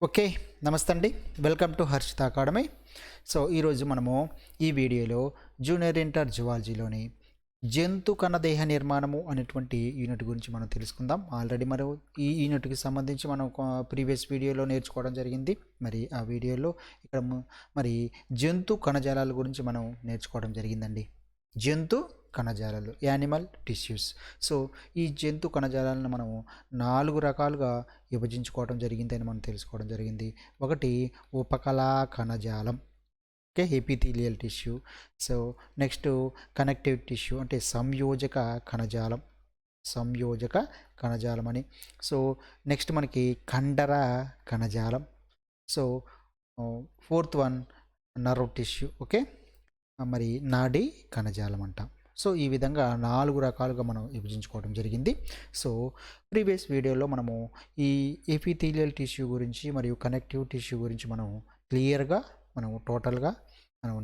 Okay. నమస్తే అండి. Welcome to Harshitha academy. So, ఈరోజు మనము ఈ వీడియోలో జూనియర్ ఇంటర్ జువాలజీలోని జంతు కణదేహ నిర్మాణము అనేటువంటి యూనిట్ గురించి మనం తెలుసుకుందాం. ఆల్రెడీ మనం ఈ యూనిట్‌కి సంబంధించి మనం ప్రీవియస్ వీడియోలో నేర్చుకోవడం జరిగింది. మరి ఆ వీడియోలో ఇక్కడ మరి జంతు కణజాలాల గురించి మనం నేర్చుకోవడం జరిగిందండి. జంతు కణజాలాలు, యానిమల్ టిష్యూస్. సో, ఈ జంతు కణజాలాలను మనము 4 రకాలుగా విభజించుకోవడం జరిగిందని మనం తెలుసుకోవడం జరిగింది. ఒకటి ఉపకళా కణజాలం, okay, epithelial tissue. So, next connective tissue అంటే సంయోజక కణజాలం, సంయోజక కణజాలం అని. సో, నెక్స్ట్ మనకి కండర కణజాలం. So, fourth one nerve tissue, okay, మరి నాడీ కణజాలం అంటాం. సో, ఈ విధంగా 4 రకాలుగా మనం విభజించుకోవడం జరిగింది. సో, ప్రీవియస్ వీడియోలో మనము ఈ ఎపిథీలియల్ టిష్యూ గురించి మరియు కనెక్టివ్ టిష్యూ గురించి మనం క్లియర్గా టోటల్గా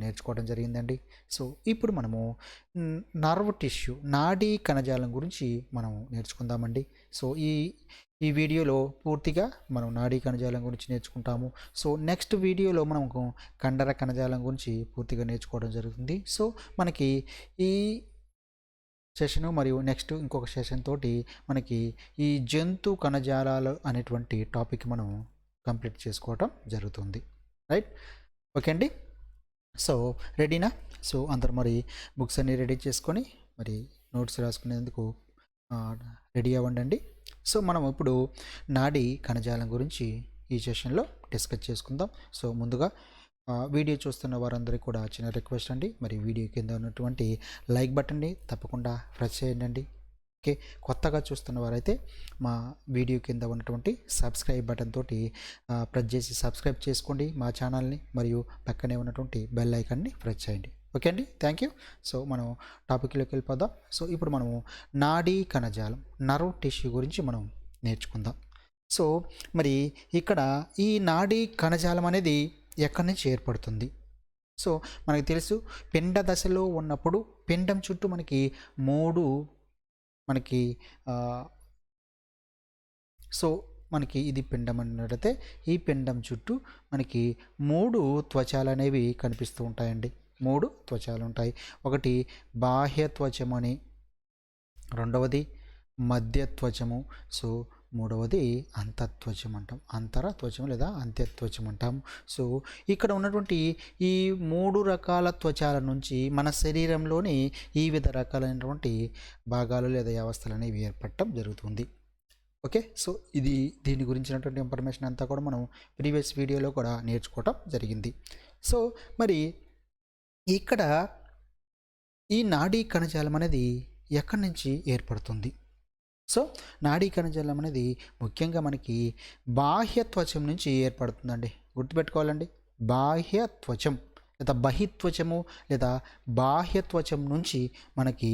నేర్చుకోవడం జరిగిందండి. సో, ఇప్పుడు మనము నర్వ్ టిష్యూ, నాడీ కణజాలం గురించి మనం నేర్చుకుందామండి. సో, ఈ వీడియోలో పూర్తిగా మనం నాడీ కణజాలం గురించి నేర్చుకుంటాము. సో, నెక్స్ట్ వీడియోలో మనకు కండర కణజాలం గురించి పూర్తిగా నేర్చుకోవడం జరుగుతుంది. సో, మనకి ఈ సెషను మరియు నెక్స్ట్ ఇంకొక సెషన్ తోటి మనకి ఈ జంతు కణజాలాలు అనేటువంటి టాపిక్ మనం కంప్లీట్ చేసుకోవటం జరుగుతుంది. రైట్, ఓకే అండి. సో, రెడీనా? సో, అందరు మరి బుక్స్ అన్నీ రెడీ చేసుకొని మరి నోట్స్ రాసుకునేందుకు రెడీ అవ్వండి. సో, మనం ఇప్పుడు నాడీ కణజాలం గురించి ఈ సెషన్లో డిస్కస్ చేసుకుందాం. సో, ముందుగా వీడియో చూస్తున్న వారందరికీ కూడా చిన్న రిక్వెస్ట్ అండి, మరి వీడియో కింద ఉన్నటువంటి లైక్ బటన్ని తప్పకుండా ప్రెస్ చేయండి. ఓకే, కొత్తగా చూస్తున్న వారైతే మా వీడియో కింద ఉన్నటువంటి సబ్స్క్రైబ్ బటన్ తోటి ప్రెస్ చేసి సబ్స్క్రైబ్ చేసుకోండి మా ఛానల్ని, మరియు పక్కనే ఉన్నటువంటి బెల్ ఐకాన్ని ప్రెస్ చేయండి. ఓకే అండి, థ్యాంక్ యూ. సో, మనం టాపిక్లోకి వెళ్ళిపోదాం. సో, ఇప్పుడు మనము నాడీ కణజాలం, నర్వ్ టిష్యూ గురించి మనం నేర్చుకుందాం. సో, మరి ఇక్కడ ఈ నాడీ కణజాలం అనేది ఎక్కడి నుంచి ఏర్పడుతుంది? సో, మనకు తెలుసు, పిండ దశలో ఉన్నప్పుడు పిండం చుట్టూ మనకి 3 మనకి సో, మనకి ఇది పిండం అన్నట్లయితే ఈ పిండం చుట్టూ మనకి 3 త్వచాలు అనేవి కనిపిస్తూ ఉంటాయండి. 3 త్వచాలు ఉంటాయి. ఒకటి బాహ్య త్వచము అని, రెండవది మధ్య త్వచము, సో మూడవది అంతత్వచం అంటాం, అంతర త్వచం లేదా అంత్యత్వచం అంటాం. సో, ఇక్కడ ఉన్నటువంటి ఈ 3 రకాల త్వచాల నుంచి మన శరీరంలోని వివిధ రకాలైనటువంటి భాగాలు లేదా వ్యవస్థలు అనేవి ఏర్పడటం జరుగుతుంది. ఓకే, సో దీని గురించినటువంటి ఇన్ఫర్మేషన్ అంతా కూడా మనం ప్రీవియస్ వీడియోలో కూడా నేర్చుకోవటం జరిగింది. సో, మరి ఇక్కడ ఈ నాడీ కణజాలం అనేది ఎక్కడి నుంచి ఏర్పడుతుంది? సో, నాడీ కణజాలం అనేది ముఖ్యంగా మనకి బాహ్య త్వచం నుంచి ఏర్పడుతుందండి. గుర్తుపెట్టుకోవాలండి, బాహ్య త్వచం లేదా బహిత్వచము లేదా బాహ్య త్వచం నుంచి మనకి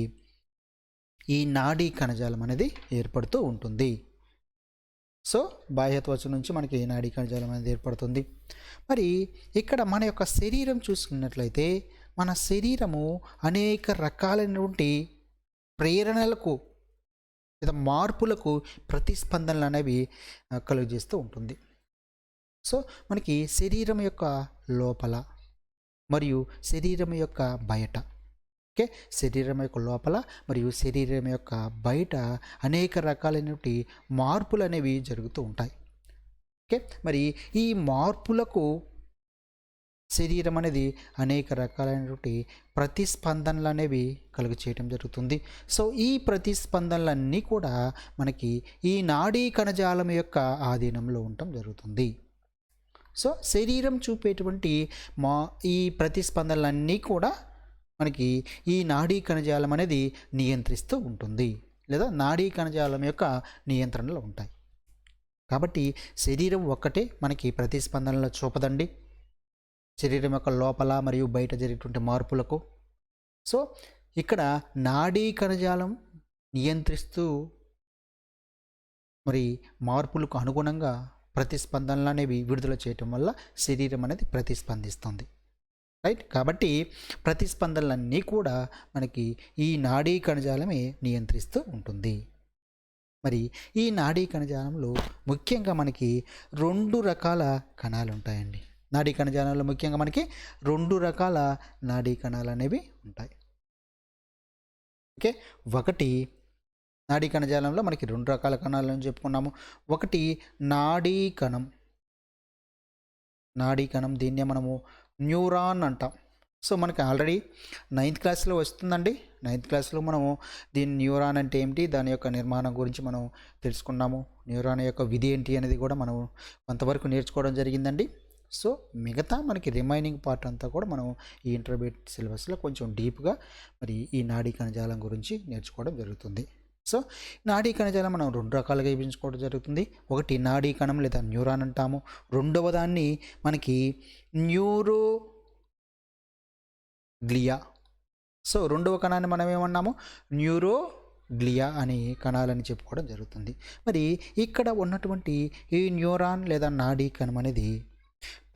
ఈ నాడీ కణజాలం అనేది ఏర్పడుతూ ఉంటుంది. సో, బాహ్య త్వచం నుంచి మనకి నాడీ కణజాలం అనేది ఏర్పడుతుంది. మరి ఇక్కడ మన యొక్క శరీరం చూసుకున్నట్లయితే మన శరీరము అనేక రకాలైనటువంటి ప్రేరణలకు లేదా మార్పులకు ప్రతిస్పందనలు అనేవి కలుగజేస్తూ ఉంటుంది. సో, మనకి శరీరం యొక్క లోపల మరియు శరీరం యొక్క బయట, ఓకే, శరీరం యొక్క లోపల మరియు శరీరం యొక్క బయట అనేక రకాలైనటువంటి మార్పులు అనేవి జరుగుతూ ఉంటాయి. ఓకే, మరి ఈ మార్పులకు శరీరం అనేది అనేక రకాలైనటువంటి ప్రతిస్పందనలు అనేవి కలుగ చేయటం జరుగుతుంది. సో, ఈ ప్రతిస్పందనలన్నీ కూడా మనకి ఈ నాడీ కణజాలం యొక్క ఆధీనంలో ఉండటం జరుగుతుంది. సో, శరీరం చూపేటువంటి ఈ ప్రతిస్పందనలన్నీ కూడా మనకి ఈ నాడీ కణజాలం అనేది నియంత్రిస్తూ ఉంటుంది లేదా నాడీ కణజాలం యొక్క నియంత్రణలో ఉంటాయి. కాబట్టి శరీరం ఒక్కటే మనకి ప్రతిస్పందనలు చూపదండి, శరీరం యొక్క లోపల మరియు బయట జరిగేటువంటి మార్పులకు. సో, ఇక్కడ నాడీ కణజాలం నియంత్రిస్తూ మరి మార్పులకు అనుగుణంగా ప్రతిస్పందనలు అనేవి విడుదల చేయటం వల్ల శరీరం అనేది ప్రతిస్పందిస్తుంది. రైట్, కాబట్టి ప్రతిస్పందనలన్నీ కూడా మనకి ఈ నాడీ కణజాలమే నియంత్రిస్తూ ఉంటుంది. మరి ఈ నాడీ కణజాలంలో ముఖ్యంగా మనకి 2 రకాల కణాలు ఉంటాయండి. నాడీ కణజాలంలో ముఖ్యంగా మనకి 2 రకాల నాడీ కణాలు అనేవి ఉంటాయి. ఓకే, ఒకటి నాడీ కణజాలంలో మనకి 2 రకాల కణాలను చెప్పుకున్నాము. ఒకటి నాడీ కణం. నాడీ కణం దీన్నే మనము న్యూరాన్ అంటాం. సో మనకి ఆల్రెడీ 9th క్లాస్లో వస్తుందండి. 9th క్లాస్లో మనము దీని న్యూరాన్ అంటే ఏమిటి, దాని యొక్క నిర్మాణం గురించి మనం తెలుసుకున్నాము. న్యూరాన్ యొక్క విధి ఏంటి అనేది కూడా మనం కొంతవరకు నేర్చుకోవడం జరిగిందండి. సో మిగతా మనకి రిమైనింగ్ పార్ట్ అంతా కూడా మనం ఈ ఇంటర్మీడియట్ సిలబస్లో కొంచెం డీప్గా మరి ఈ నాడీ కణజాలం గురించి నేర్చుకోవడం జరుగుతుంది. సో నాడీ కణజాలం మనం 2 రకాలుగా విభజించుకోవడం జరుగుతుంది. ఒకటి నాడీ కణం లేదా న్యూరాన్ అంటాము. రెండవ దాన్ని మనకి న్యూరోగ్లియా. సో రెండవ కణాన్ని మనం ఏమన్నాము, న్యూరోగ్లియా అని కణాలని చెప్పుకోవడం జరుగుతుంది. మరి ఇక్కడ ఉన్నటువంటి ఈ న్యూరాన్ లేదా నాడీ కణం అనేది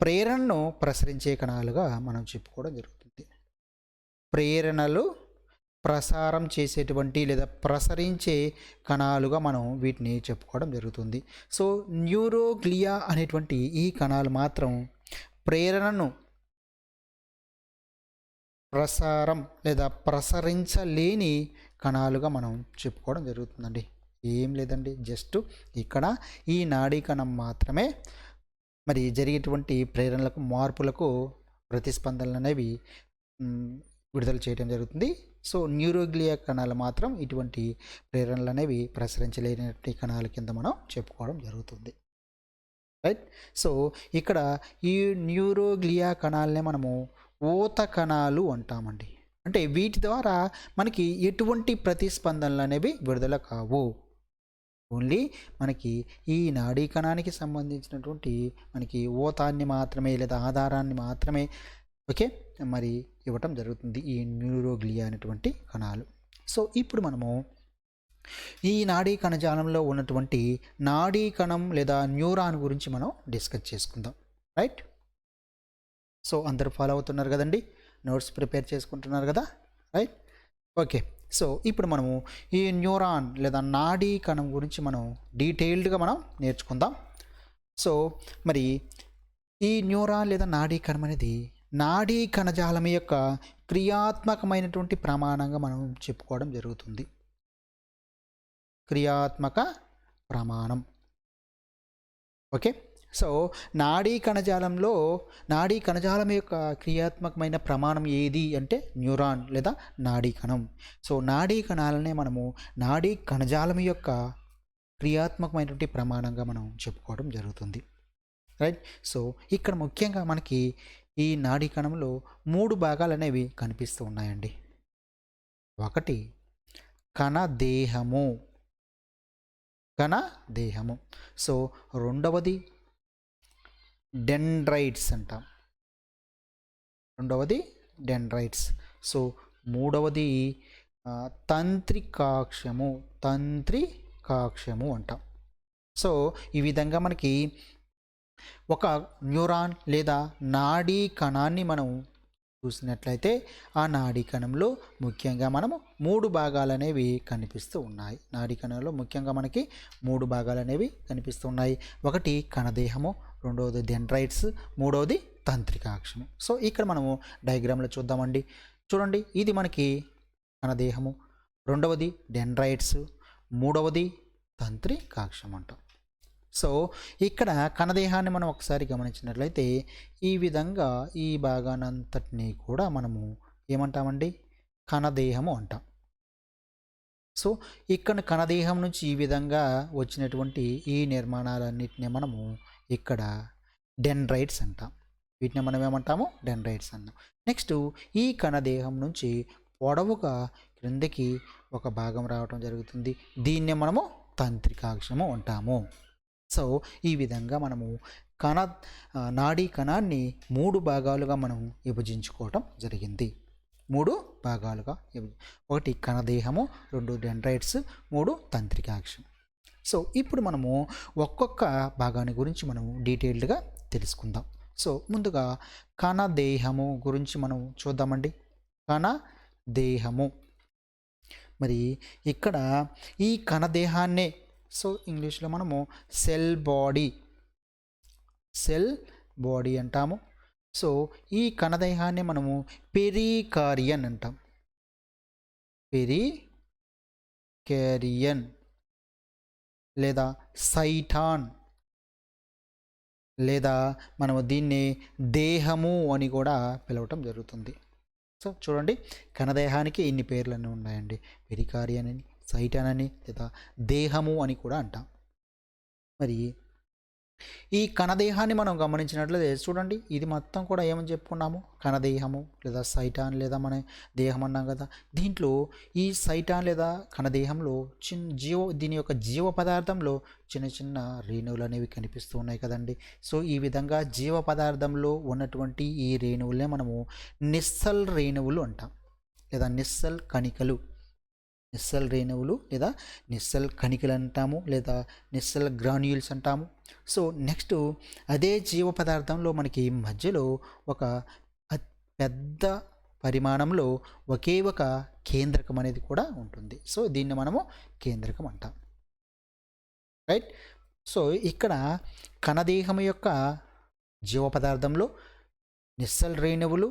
ప్రేరణను ప్రసరించే కణాలుగా మనం చెప్పుకోవడం జరుగుతుంది. ప్రేరణలు ప్రసారం చేసేటువంటి లేదా ప్రసరించే కణాలుగా మనం వీటిని చెప్పుకోవడం జరుగుతుంది. సో న్యూరోగ్లియా అనేటువంటి ఈ కణాలు మాత్రం ప్రేరణను ప్రసారం లేదా ప్రసరించలేని కణాలుగా మనం చెప్పుకోవడం జరుగుతుందండి. ఏం లేదండి, జస్ట్ ఇక్కడ ఈ నాడీ కణం మాత్రమే మరి జరిగేటువంటి ప్రేరణలకు మార్పులకు ప్రతిస్పందనలు అనేవి విడుదల చేయడం జరుగుతుంది. సో న్యూరోగ్లియా కణాలు మాత్రం ఇటువంటి ప్రేరణలు అనేవి ప్రసరించలేనటువంటి కణాల కింద మనం చెప్పుకోవడం జరుగుతుంది. రైట్. సో ఇక్కడ ఈ న్యూరోగ్లియా కణాలనే మనము ఊత కణాలు అంటామండి. అంటే వీటి ద్వారా మనకి ఎటువంటి ప్రతిస్పందనలు అనేవి విడుదల కావు. ఓన్లీ మనకి ఈ నాడీ కణానికి సంబంధించినటువంటి మనకి ఊతాన్ని మాత్రమే లేదా ఆధారాన్ని మాత్రమే ఓకే మరి ఇవ్వటం జరుగుతుంది ఈ న్యూరోగ్లియా అనేటువంటి కణాలు. సో ఇప్పుడు మనము ఈ నాడీ కణజాలంలో ఉన్నటువంటి నాడీ కణం లేదా న్యూరాన్ గురించి మనం డిస్కస్ చేసుకుందాం. రైట్. సో అందరూ ఫాలో అవుతున్నారు కదండి, నోట్స్ ప్రిపేర్ చేసుకుంటున్నారు కదా. రైట్. ఓకే. సో ఇప్పుడు మనము ఈ న్యూరాన్ లేదా నాడీ కణం గురించి మనం డీటెయిల్డ్గా మనం నేర్చుకుందాం. సో మరి ఈ న్యూరాన్ లేదా నాడీ కణం అనేది నాడీ కణజాలం యొక్క క్రియాత్మకమైనటువంటి ప్రమాణంగా మనం చెప్పుకోవడం జరుగుతుంది. క్రియాత్మక ప్రమాణం. ఓకే. సో నాడీ కణజాలం యొక్క క్రియాత్మకమైన ప్రమాణం ఏది అంటే న్యూరాన్ లేదా నాడీ కణం. సో నాడీ కణాలనే మనము నాడీ కణజాలం యొక్క క్రియాత్మకమైనటువంటి ప్రమాణంగా మనం చెప్పుకోవడం జరుగుతుంది. రైట్. సో ఇక్కడ ముఖ్యంగా మనకి ఈ నాడీ కణంలో 3 భాగాలు అనేవి కనిపిస్తూ ఉన్నాయండి. ఒకటి కణదేహము. సో రెండవది డెండ్రైట్స్ అంటాం. సో మూడవది తంత్రికాక్షము అంటాం. సో ఈ విధంగా మనకి ఒక న్యూరాన్ లేదా నాడీ కణాన్ని మనం చూసినట్లయితే ఆ నాడీ కణంలో ముఖ్యంగా మనము 3 భాగాలు అనేవి కనిపిస్తూ ఉన్నాయి. నాడీ కణంలో ముఖ్యంగా మనకి 3 భాగాలు అనేవి కనిపిస్తూ ఉన్నాయి. ఒకటి కణదేహము, రెండవది డెండ్రైట్స్, మూడవది తంత్రికాక్షము. సో ఇక్కడ మనము డయాగ్రామ్లో చూద్దామండి. చూడండి, ఇది మనకి కణదేహము, రెండవది డెండ్రైట్స్, మూడవది తంత్రికాక్షం అంటాం. సో ఇక్కడ కణదేహాన్ని మనం ఒకసారి గమనించినట్లయితే ఈ విధంగా ఈ భాగానంతటినీ కూడా మనము ఏమంటామండి, కణదేహము అంటాం. సో ఇక్కడ కణదేహం నుంచి ఈ విధంగా వచ్చినటువంటి ఈ నిర్మాణాలన్నింటినీ మనము ఇక్కడ డెండ్రైట్స్ అంటాం. వీటిని మనం ఏమంటాము, డెండ్రైట్స్ అన్నాం. నెక్స్ట్ ఈ కణదేహం నుంచి పొడవుగా క్రిందకి ఒక భాగం రావటం జరుగుతుంది. దీన్నే మనము తంత్రికాక్షము అంటాము. సో ఈ విధంగా మనము నాడీ కణాన్ని 3 భాగాలుగా మనం విభజించుకోవటం జరిగింది. 3 భాగాలుగా ఒకటి కణదేహము, 2 డెండ్రైట్స్, 3 తంత్రికాక్షం. సో ఇప్పుడు మనము ఒక్కొక్క భాగాన్ని గురించి మనం డీటెయిల్డ్గా తెలుసుకుందాం. సో ముందుగా కణదేహము గురించి మనం చూద్దామండి. కణదేహము మరి ఇక్కడ ఈ కణదేహాన్నే సో ఇంగ్లీష్లో మనము సెల్ బాడీ అంటాము. సో ఈ కణదేహాన్ని మనము పెరికారియన్ అంటాం. పెరికారియన్ లేదా సైటాన్ లేదా మనము దీన్ని దేహము అని కూడా పిలవటం జరుగుతుంది. సో చూడండి, కణదేహానికి ఇన్ని పేర్లన్నీ ఉన్నాయండి. పెరికారియన్ అని, సైటాన్ అని, లేదా దేహము అని కూడా అంటాం. మరి ఈ కణదేహాన్ని మనం గమనించినట్లయితే చూడండి, ఇది మొత్తం కూడా ఏమని చెప్పుకున్నాము, కణదేహము లేదా సైటాన్ లేదా మన దేహం అన్నాం కదా. దీంట్లో ఈ సైటాన్ లేదా కణదేహంలో దీని యొక్క జీవ పదార్థంలో చిన్న చిన్న రేణువులు అనేవి కనిపిస్తూ ఉన్నాయి కదండి. సో ఈ విధంగా జీవ పదార్థంలో ఉన్నటువంటి ఈ రేణువులనే మనము నిస్సల్ రేణువులు అంటాం, లేదా నిస్సల్ కణికలు. నిస్సల్ రేణువులు లేదా నిస్సల్ కణికలు అంటాము, లేదా నిస్సల్ గ్రాన్యూల్స్ అంటాము. సో నెక్స్ట్ అదే జీవ పదార్థంలో మనకి మధ్యలో ఒక పెద్ద పరిమాణంలో ఒకే ఒక కేంద్రకం అనేది కూడా ఉంటుంది. సో దీన్ని మనము కేంద్రకం అంటాం, రైట్. సో ఇక్కడ కణదేహం యొక్క జీవ పదార్థంలో నిస్సల్ రేణువులు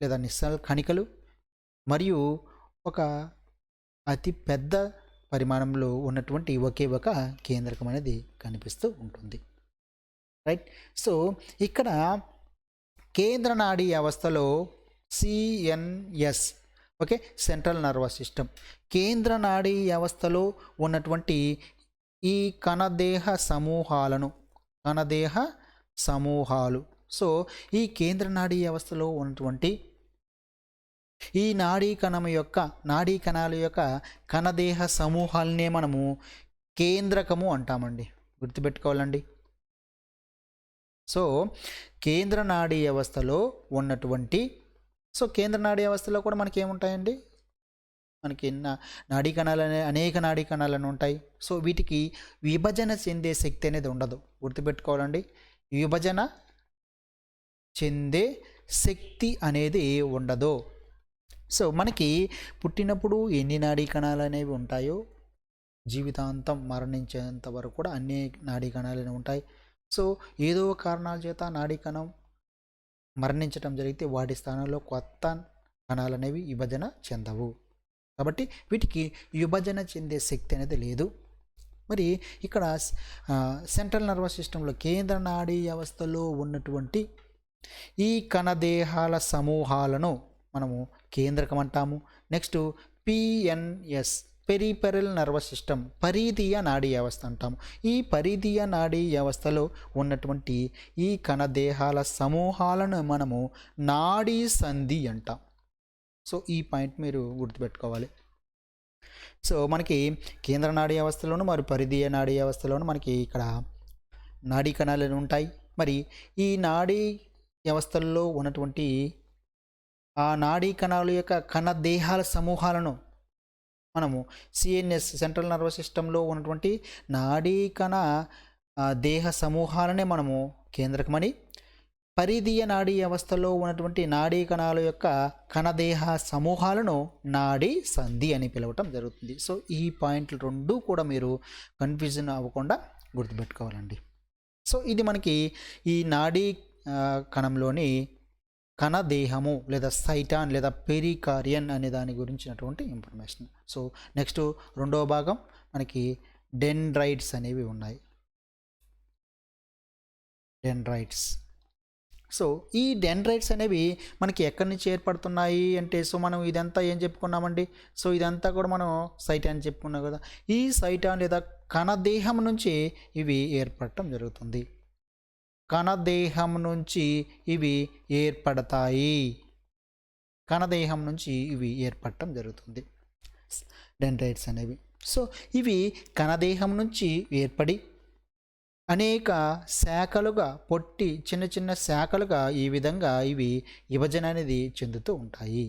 లేదా నిస్సల్ కణికలు మరియు ఒక అతి పెద్ద పరిమాణంలో ఉన్నటువంటి ఒకే ఒక కేంద్రకం అనేది కనిపిస్తూ ఉంటుంది, రైట్. సో ఇక్కడ కేంద్ర నాడీ వ్యవస్థలో CNS, okay, central nervous system, కేంద్ర నాడీ వ్యవస్థలో ఉన్నటువంటి ఈ కణదేహ సమూహాలు. సో ఈ కేంద్ర నాడీ వ్యవస్థలో ఉన్నటువంటి ఈ నాడీ కణాల యొక్క కణదేహ సమూహాలనే మనము కేంద్రకము అంటామండి, గుర్తుపెట్టుకోవాలండి. సో కేంద్ర నాడీ వ్యవస్థలో ఉన్నటువంటి కేంద్ర నాడీ వ్యవస్థలో కూడా మనకి ఏముంటాయండి, మనకి నాడీ కణాలు అనేక నాడీ కణాలను ఉంటాయి. సో వీటికి విభజన చెందే శక్తి అనేది ఉండదు, గుర్తుపెట్టుకోవాలండి. విభజన చెందే శక్తి అనేది ఉండదు. సో మనకి పుట్టినప్పుడు ఎన్ని నాడీ కణాలు అనేవి ఉంటాయో జీవితాంతం మరణించేంత వరకు కూడా అన్ని నాడీ కణాలు ఉంటాయి. సో ఏదో కారణాల చేత నాడీ కణం మరణించడం జరిగితే వాటి స్థానంలో కొత్త కణాలు అనేవి విభజన చెందవు. కాబట్టి వీటికి విభజన చెందే శక్తి అనేది లేదు. మరి ఇక్కడ సెంట్రల్ నర్వస్ సిస్టంలో కేంద్ర నాడీ వ్యవస్థలో ఉన్నటువంటి ఈ కణదేహాల సమూహాలను మనము కేంద్రకం అంటాము. Next PNS, peripheral nervous system, పరిధీయ నాడీ వ్యవస్థ అంటాము. ఈ పరిధీయ నాడీ వ్యవస్థలో ఉన్నటువంటి ఈ కణదేహాల సమూహాలను మనము నాడీ సంధి అంటాం. సో ఈ పాయింట్ మీరు గుర్తుపెట్టుకోవాలి. సో మనకి కేంద్ర నాడీ వ్యవస్థలోను మరి పరిధీయ నాడీ వ్యవస్థలోను మనకి ఇక్కడ నాడీ కణాలు ఉంటాయి. మరి ఈ నాడీ వ్యవస్థల్లో ఉన్నటువంటి ఆ నాడీ కణాల యొక్క కణదేహాల సమూహాలను మనము సిఎన్ఎస్, సెంట్రల్ నర్వస్ సిస్టంలో ఉన్నటువంటి నాడీ కణ దేహ సమూహాలనే మనము కేంద్రకమని, పరిధీయ నాడీ వ్యవస్థలో ఉన్నటువంటి నాడీ కణాల యొక్క కణదేహ సమూహాలను నాడీ సంధి అని పిలవటం జరుగుతుంది. సో ఈ పాయింట్లు రెండు కూడా మీరు కన్ఫ్యూజన్ అవ్వకుండా గుర్తుపెట్టుకోవాలండి. సో ఇది మనకి ఈ నాడీ కణంలోని కణదేహము లేదా సైటాన్ లేదా పెరికారియన్ అనే దాని గురించినటువంటి ఇన్ఫర్మేషన్. సో నెక్స్ట్ రెండవ భాగం మనకి డెండ్రైట్స్ అనేవి ఉన్నాయి. డెండ్రైట్స్. సో ఈ డెండ్రైట్స్ అనేవి మనకి ఎక్కడి నుంచి ఏర్పడుతున్నాయి అంటే, సో మనం ఇదంతా ఏం చెప్పుకున్నామండి, సో ఇదంతా కూడా మనం సైటాన్ చెప్పుకున్నాం కదా. ఈ సైటాన్ లేదా కణదేహం నుంచి ఇవి ఏర్పడటం జరుగుతుంది. కణదేహం నుంచి ఇవి ఏర్పడతాయి. కణదేహం నుంచి ఇవి ఏర్పడటం జరుగుతుంది డెండ్రైట్స్ అనేవి. సో ఇవి కణదేహం నుంచి ఏర్పడి అనేక శాఖలుగా పొట్టి చిన్న చిన్న శాఖలుగా ఈ విధంగా ఇవి విభజన అనేది చెందుతూ ఉంటాయి.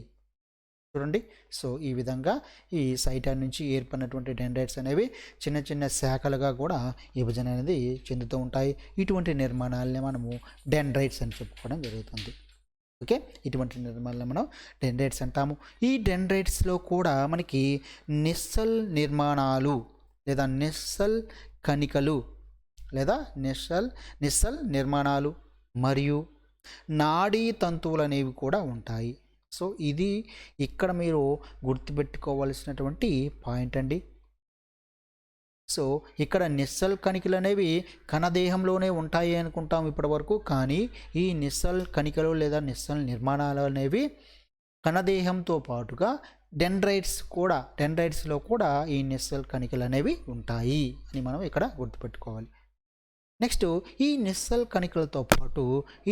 చూడండి, సో ఈ విధంగా ఈ సైటాన్ నుంచి ఏర్పడినటువంటి డెండ్రైట్స్ అనేవి చిన్న చిన్న శాఖలుగా కూడా విభజన అనేది చెందుతూ ఉంటాయి. ఇటువంటి నిర్మాణాలని మనము డెండ్రైట్స్ అని చెప్పుకోవడం జరుగుతుంది. ఓకే, ఇటువంటి నిర్మాణాలను మనం డెండ్రైట్స్ అంటాము. ఈ డెండ్రైట్స్లో కూడా మనకి నిస్సల్ నిర్మాణాలు లేదా నిస్సల్ కణికలు లేదా నిస్సల్ నిర్మాణాలు మరియు నాడీ తంతువులు అనేవి కూడా ఉంటాయి. సో ఇది ఇక్కడ మీరు గుర్తుపెట్టుకోవాల్సినటువంటి పాయింట్ అండి. సో ఇక్కడ నిస్సల్ కణికలు అనేవి కణదేహంలోనే ఉంటాయి అనుకుంటాం ఇప్పటివరకు, కానీ ఈ నిస్సల్ కణికలు లేదా నిస్సల్ నిర్మాణాలు అనేవి కణదేహంతో పాటుగా డెండ్రైట్స్లో కూడా ఈ నిస్సల్ కణికలు అనేవి ఉంటాయి అని మనం ఇక్కడ గుర్తుపెట్టుకోవాలి. నెక్స్ట్ ఈ నిస్సల్ కణికలతో పాటు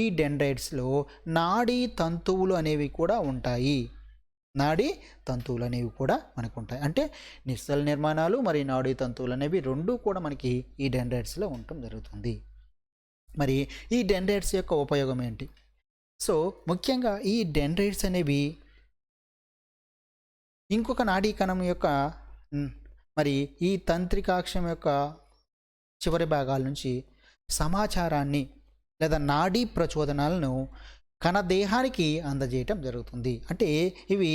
ఈ డెండ్రైట్స్లో నాడీ తంతువులు అనేవి కూడా ఉంటాయి. నాడీ తంతువులు అనేవి కూడా మనకు ఉంటాయి. అంటే నిస్సల్ నిర్మాణాలు మరియు నాడీ తంతువులు అనేవి రెండూ కూడా మనకి ఈ డెండ్రైట్స్లో ఉండటం జరుగుతుంది. మరి ఈ డెండ్రైట్స్ యొక్క ఉపయోగం ఏంటి? సో ముఖ్యంగా ఈ డెండ్రైట్స్ అనేవి ఇంకొక నాడీ కణం యొక్క మరి ఈ తంత్రికాక్షం యొక్క చివరి భాగాల నుంచి సమాచారాన్ని లేదా నాడీ ప్రచోదనాలను కణదేహానికి అందజేయటం జరుగుతుంది. అంటే ఇవి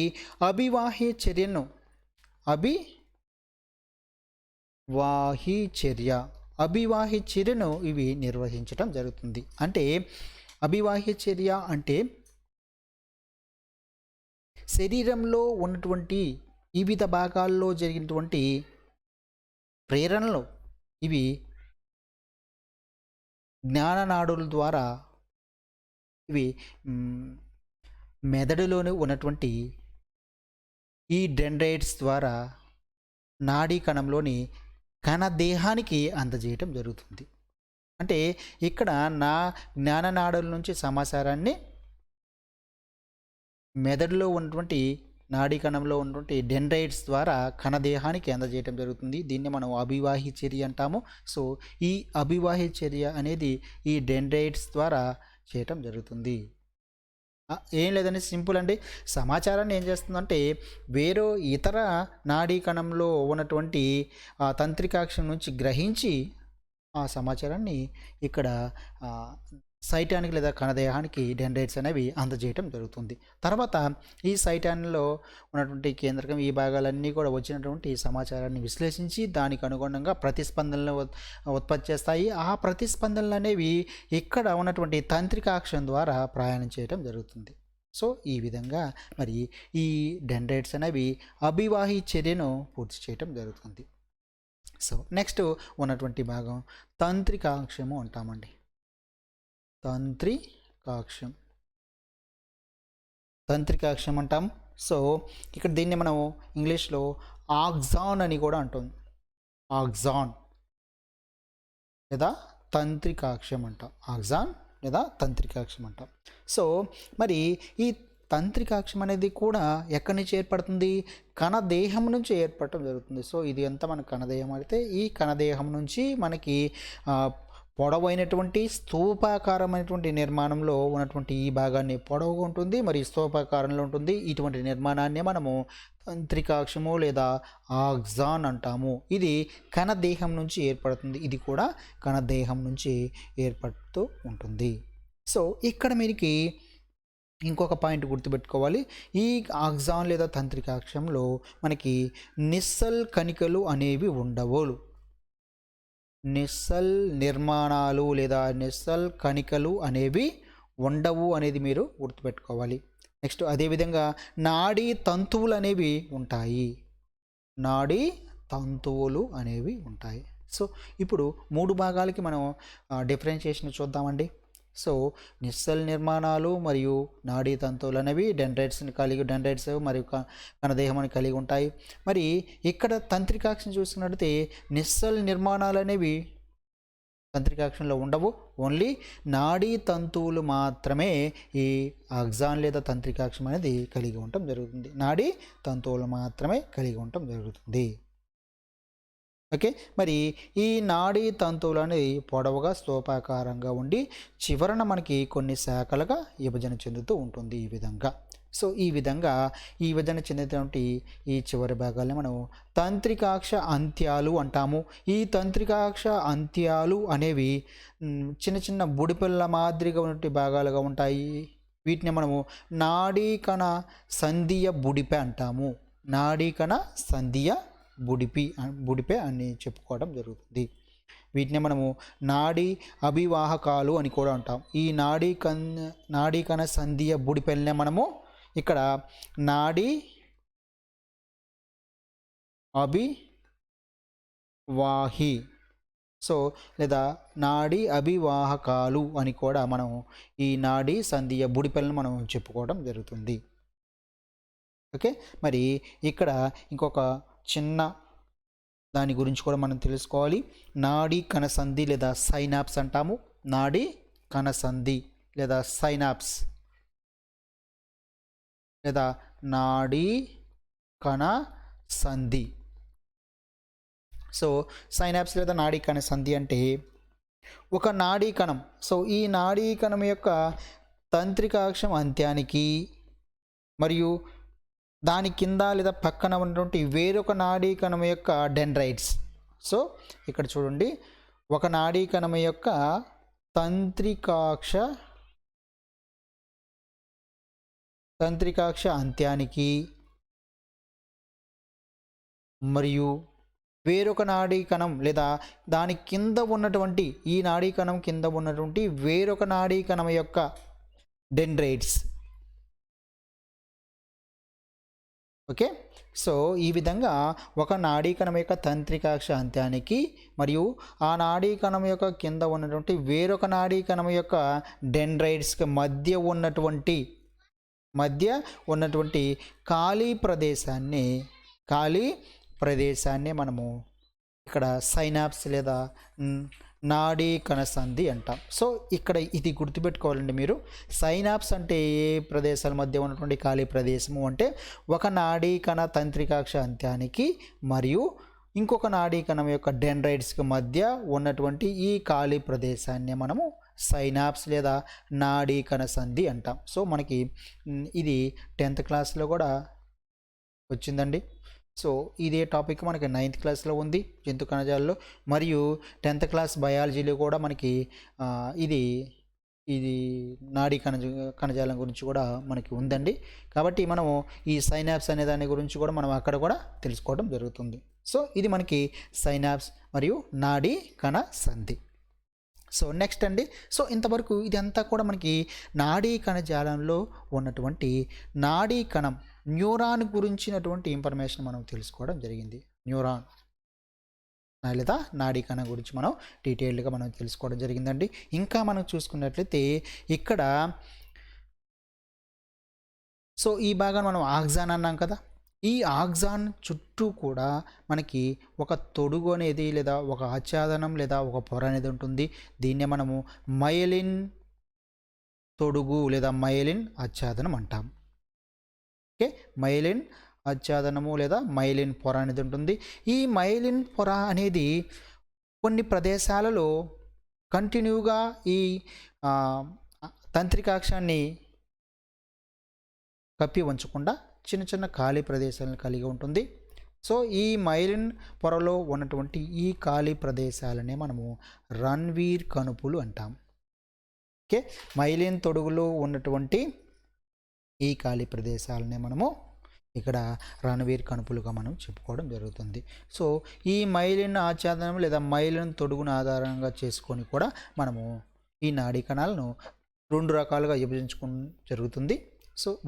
అభివాహి చర్యను ఇవి నిర్వహించటం జరుగుతుంది. అంటే అభివాహ్య చర్య అంటే శరీరంలో ఉన్నటువంటి వివిధ భాగాల్లో జరిగినటువంటి ప్రేరణలు ఇవి జ్ఞాననాడుల ద్వారా ఇవి మెదడులోనే ఉన్నటువంటి ఈ డెండ్రైట్స్ ద్వారా నాడీ కణంలోని కణదేహానికి అందజేయటం జరుగుతుంది. అంటే ఇక్కడ జ్ఞాననాడుల నుంచి సమాచారాన్ని మెదడులో ఉన్నటువంటి నాడీ కణంలో ఉన్నటువంటి డెండ్రైట్స్ ద్వారా కణదేహానికి అందజేయటం జరుగుతుంది. దీన్ని మనం అభివాహి చర్య అంటాము. సో ఈ అభివాహి చర్య అనేది ఈ డెండ్రైట్స్ ద్వారా చేయటం జరుగుతుంది. ఏం లేదండి, సింపుల్ అండి. సమాచారాన్ని ఏం చేస్తుందంటే వేరే ఇతర నాడీ కణంలో ఉన్నటువంటి తంత్రికాక్షం నుంచి గ్రహించి ఆ సమాచారాన్ని ఇక్కడ సైటానికి లేదా కణదేహానికి డెండ్రైట్స్ అనేవి అందజేయటం జరుగుతుంది. తర్వాత ఈ సైటాన్లో ఉన్నటువంటి కేంద్రకం ఈ భాగాలన్నీ కూడా వచ్చినటువంటి సమాచారాన్ని విశ్లేషించి దానికి అనుగుణంగా ప్రతిస్పందనలు ఉత్పత్తి చేస్తాయి. ఆ ప్రతిస్పందనలు అనేవి ఇక్కడ ఉన్నటువంటి తంత్రికాక్షం ద్వారా ప్రయాణం చేయటం జరుగుతుంది. సో ఈ విధంగా మరి ఈ డెండ్రైట్స్ అనేవి అభివాహి చర్యను పూర్తి చేయటం జరుగుతుంది. సో నెక్స్ట్ ఉన్నటువంటి భాగం తంత్రికాక్షము అంటామండి. తంత్రికాక్షం అంటాం. సో ఇక్కడ దీన్ని మనం ఇంగ్లీష్లో ఆక్సాన్ అని కూడా అంటాం. ఆక్సాన్ లేదా తంత్రికాక్షం అంటాం. ఆక్సాన్ లేదా తంత్రికాక్షం అంటాం. సో మరి ఈ తంత్రికాక్షం అనేది కూడా ఎక్కడి నుంచి ఏర్పడుతుంది? కణదేహం నుంచి ఏర్పడటం జరుగుతుంది. సో ఇది అంతా మన కణదేహం అయితే ఈ కణదేహం నుంచి మనకి పొడవైనటువంటి స్తూపాకారమైనటువంటి నిర్మాణంలో ఉన్నటువంటి ఈ భాగాన్ని పొడవుగా ఉంటుంది, మరి స్తూపాకారంలో ఉంటుంది. ఇటువంటి నిర్మాణాన్ని మనము తంత్రికాక్షము లేదా ఆక్సాన్ అంటాము. ఇది కణదేహం నుంచి ఏర్పడుతుంది. ఇది కూడా కణదేహం నుంచి ఏర్పడుతూ ఉంటుంది. సో ఇక్కడ మీకు ఇంకొక పాయింట్ గుర్తుపెట్టుకోవాలి. ఈ ఆక్సాన్ లేదా తంత్రికాక్షంలో మనకి నిస్సల్ కణికలు అనేవి ఉండవు. నిస్సల్ నిర్మాణాలు లేదా నిస్సల్ కణికలు అనేవి ఉండవు అనేది మీరు గుర్తుపెట్టుకోవాలి. నెక్స్ట్ అదేవిధంగా నాడీ తంతువులు అనేవి ఉంటాయి. సో ఇప్పుడు 3 భాగాలకి మనం డిఫరెన్షియేషన్ చూద్దామండి. సో నిస్సల్ నిర్మాణాలు మరియు నాడీ తంతువులు అనేవి డెండ్రైట్స్ మరియు కణదేహాన్ని కలిగి ఉంటాయి. మరి ఇక్కడ తంత్రికాక్షం చూసినట్లయితే నిస్సల్ నిర్మాణాలు అనేవి తంత్రికాక్షంలో ఉండవు. ఓన్లీ నాడీ తంతువులు మాత్రమే ఈ ఆక్సాన్ లేదా తంత్రికాక్షం అనేది కలిగి ఉండటం జరుగుతుంది. నాడీ తంతువులు మాత్రమే కలిగి ఉండటం జరుగుతుంది. ఓకే, మరి ఈ నాడీ తంతువులు అనేది పొడవుగా స్తూపాకారంగా ఉండి చివరన మనకి కొన్ని శాఖలుగా విభజన చెందుతూ ఉంటుంది ఈ విధంగా. సో ఈ విధంగా ఈ విభజన చెందినటువంటి ఈ చివరి భాగాన్ని మనం తంత్రికాక్ష అంత్యాలు అంటాము. ఈ తంత్రికాక్ష అంత్యాలు అనేవి చిన్న చిన్న బుడిపిల్ల మాదిరిగా ఉన్నటువంటి భాగాలుగా ఉంటాయి. వీటిని మనము నాడీకణ సంధియ బుడిపె అంటాము. నాడీకణ సంధియ బుడిపే అని చెప్పుకోవడం జరుగుతుంది. వీటిని మనము నాడీ అభివాహకాలు అని కూడా అంటాం. ఈ నాడీ కణ సంధియ బుడిపెల్నే మనము ఇక్కడ నాడీ అభివాహి లేదా నాడీ అభివాహకాలు అని కూడా మనం ఈ నాడీ సంధియ బుడిపెల్ని మనం చెప్పుకోవడం జరుగుతుంది. ఓకే, మరి ఇక్కడ ఇంకొక చిన్న దాని గురించి కూడా మనం తెలుసుకోవాలి. నాడీ కణసంధి లేదా సైనాప్స్ అంటాము. నాడీ కణసంధి లేదా సైనాప్స్ లేదా నాడీ కణ సంధి. సైనాప్స్ లేదా నాడీ కణ సంధి అంటే ఒక నాడీ కణం. ఈ నాడీ కణం యొక్క తంత్రికాక్షం అంత్యానికి మరియు దాని కింద లేదా పక్కన ఉన్నటువంటి వేరొక నాడీ కణం యొక్క డెండ్రైట్స్. ఇక్కడ చూడండి, ఒక నాడీ కణం యొక్క తంత్రికాక్ష అంత్యానికి మరియు వేరొక నాడీ కణం లేదా దాని కింద ఉన్నటువంటి ఈ నాడీ కణం కింద ఉన్నటువంటి వేరొక నాడీ కణం యొక్క డెండ్రైట్స్. ఓకే, ఈ విధంగా ఒక నాడీ కణం యొక్క తంత్రికాక్ష అంత్యానికి మరియు ఆ నాడీ కణం యొక్క కింద ఉన్నటువంటి వేరొక నాడీ కణం యొక్క డెండ్రైట్స్కి మధ్య ఉన్నటువంటి ఖాళీ ప్రదేశాన్ని మనము ఇక్కడ సైనాప్స్ లేదా నాడీ కణసంధి అంటాం. ఇక్కడ ఇది గుర్తుపెట్టుకోవాలండి మీరు. సైనాప్స్ అంటే ఏ ప్రదేశాల మధ్య ఉన్నటువంటి ఖాళీ ప్రదేశము అంటే ఒక నాడీ కణ తంత్రికాక్ష అంత్యానికి మరియు ఇంకొక నాడీ కణం యొక్క డెండ్రైట్స్కి మధ్య ఉన్నటువంటి ఈ ఖాళీ ప్రదేశాన్ని మనము సైనాప్స్ లేదా నాడీ కణసంధి అంటాం. మనకి ఇది 10th క్లాస్లో కూడా వచ్చిందండి. ఇదే టాపిక్ మనకి 9th క్లాస్లో ఉంది జంతు కణజాలలో, మరియు 10th క్లాస్ బయాలజీలో కూడా మనకి ఇది నాడీ కణజాలం గురించి కూడా మనకి ఉందండి. కాబట్టి మనము ఈ సైనాప్స్ అనే దాని గురించి కూడా మనం అక్కడ కూడా తెలుసుకోవడం జరుగుతుంది. ఇది మనకి సైనాప్స్ మరియు నాడీ కణ సంధి. నెక్స్ట్ అండి, ఇంతవరకు ఇదంతా కూడా మనకి నాడీ కణజాలంలో ఉన్నటువంటి నాడీ కణం న్యూరాన్ గురించినటువంటి ఇన్ఫర్మేషన్ మనం తెలుసుకోవడం జరిగింది. న్యూరాన్ లేదా నాడీ కణం గురించి మనం డీటెయిల్డ్గా మనం తెలుసుకోవడం జరిగిందండి. ఇంకా మనం చూసుకున్నట్లయితే ఇక్కడ ఈ భాగాన్ని మనం ఆక్సాన్ అన్నాం కదా. ఈ ఆక్సాన్ చుట్టూ కూడా మనకి ఒక తొడుగు అనేది లేదా ఒక ఆచ్ఛాదనం లేదా ఒక పొర అనేది ఉంటుంది. దీన్నే మనము మైలిన్ తొడుగు లేదా మైలిన్ ఆచ్ఛాదనం అంటాం. ఓకే, మైలిన్ ఆచ్ఛాదనము లేదా మైలిన్ పొర అనేది ఉంటుంది. ఈ మైలిన్ పొర అనేది కొన్ని ప్రదేశాలలో కంటిన్యూగా ఈ తంత్రికాక్షాన్ని కప్పి ఉంచకుండా చిన్న చిన్న ఖాళీ ప్రదేశాలను కలిగి ఉంటుంది. ఈ మైలిన్ పొరలో ఉన్నటువంటి ఈ ఖాళీ ప్రదేశాలనే మనము రణ్వీర్ కణుపులు అంటాం. ఓకే, మైలిన్ తొడుగులో ఉన్నటువంటి ఈ ఖాళీ ప్రదేశాలనే మనము ఇక్కడ రణ్వీర్ కణుపులుగా మనం చెప్పుకోవడం జరుగుతుంది. ఈ మైలిన్ ఆచ్ఛాదనం లేదా మైలిన్ తొడుగును ఆధారంగా చేసుకొని కూడా మనము ఈ నాడీ కణాలను 2 రకాలుగా విభజించుకోవడం జరుగుతుంది.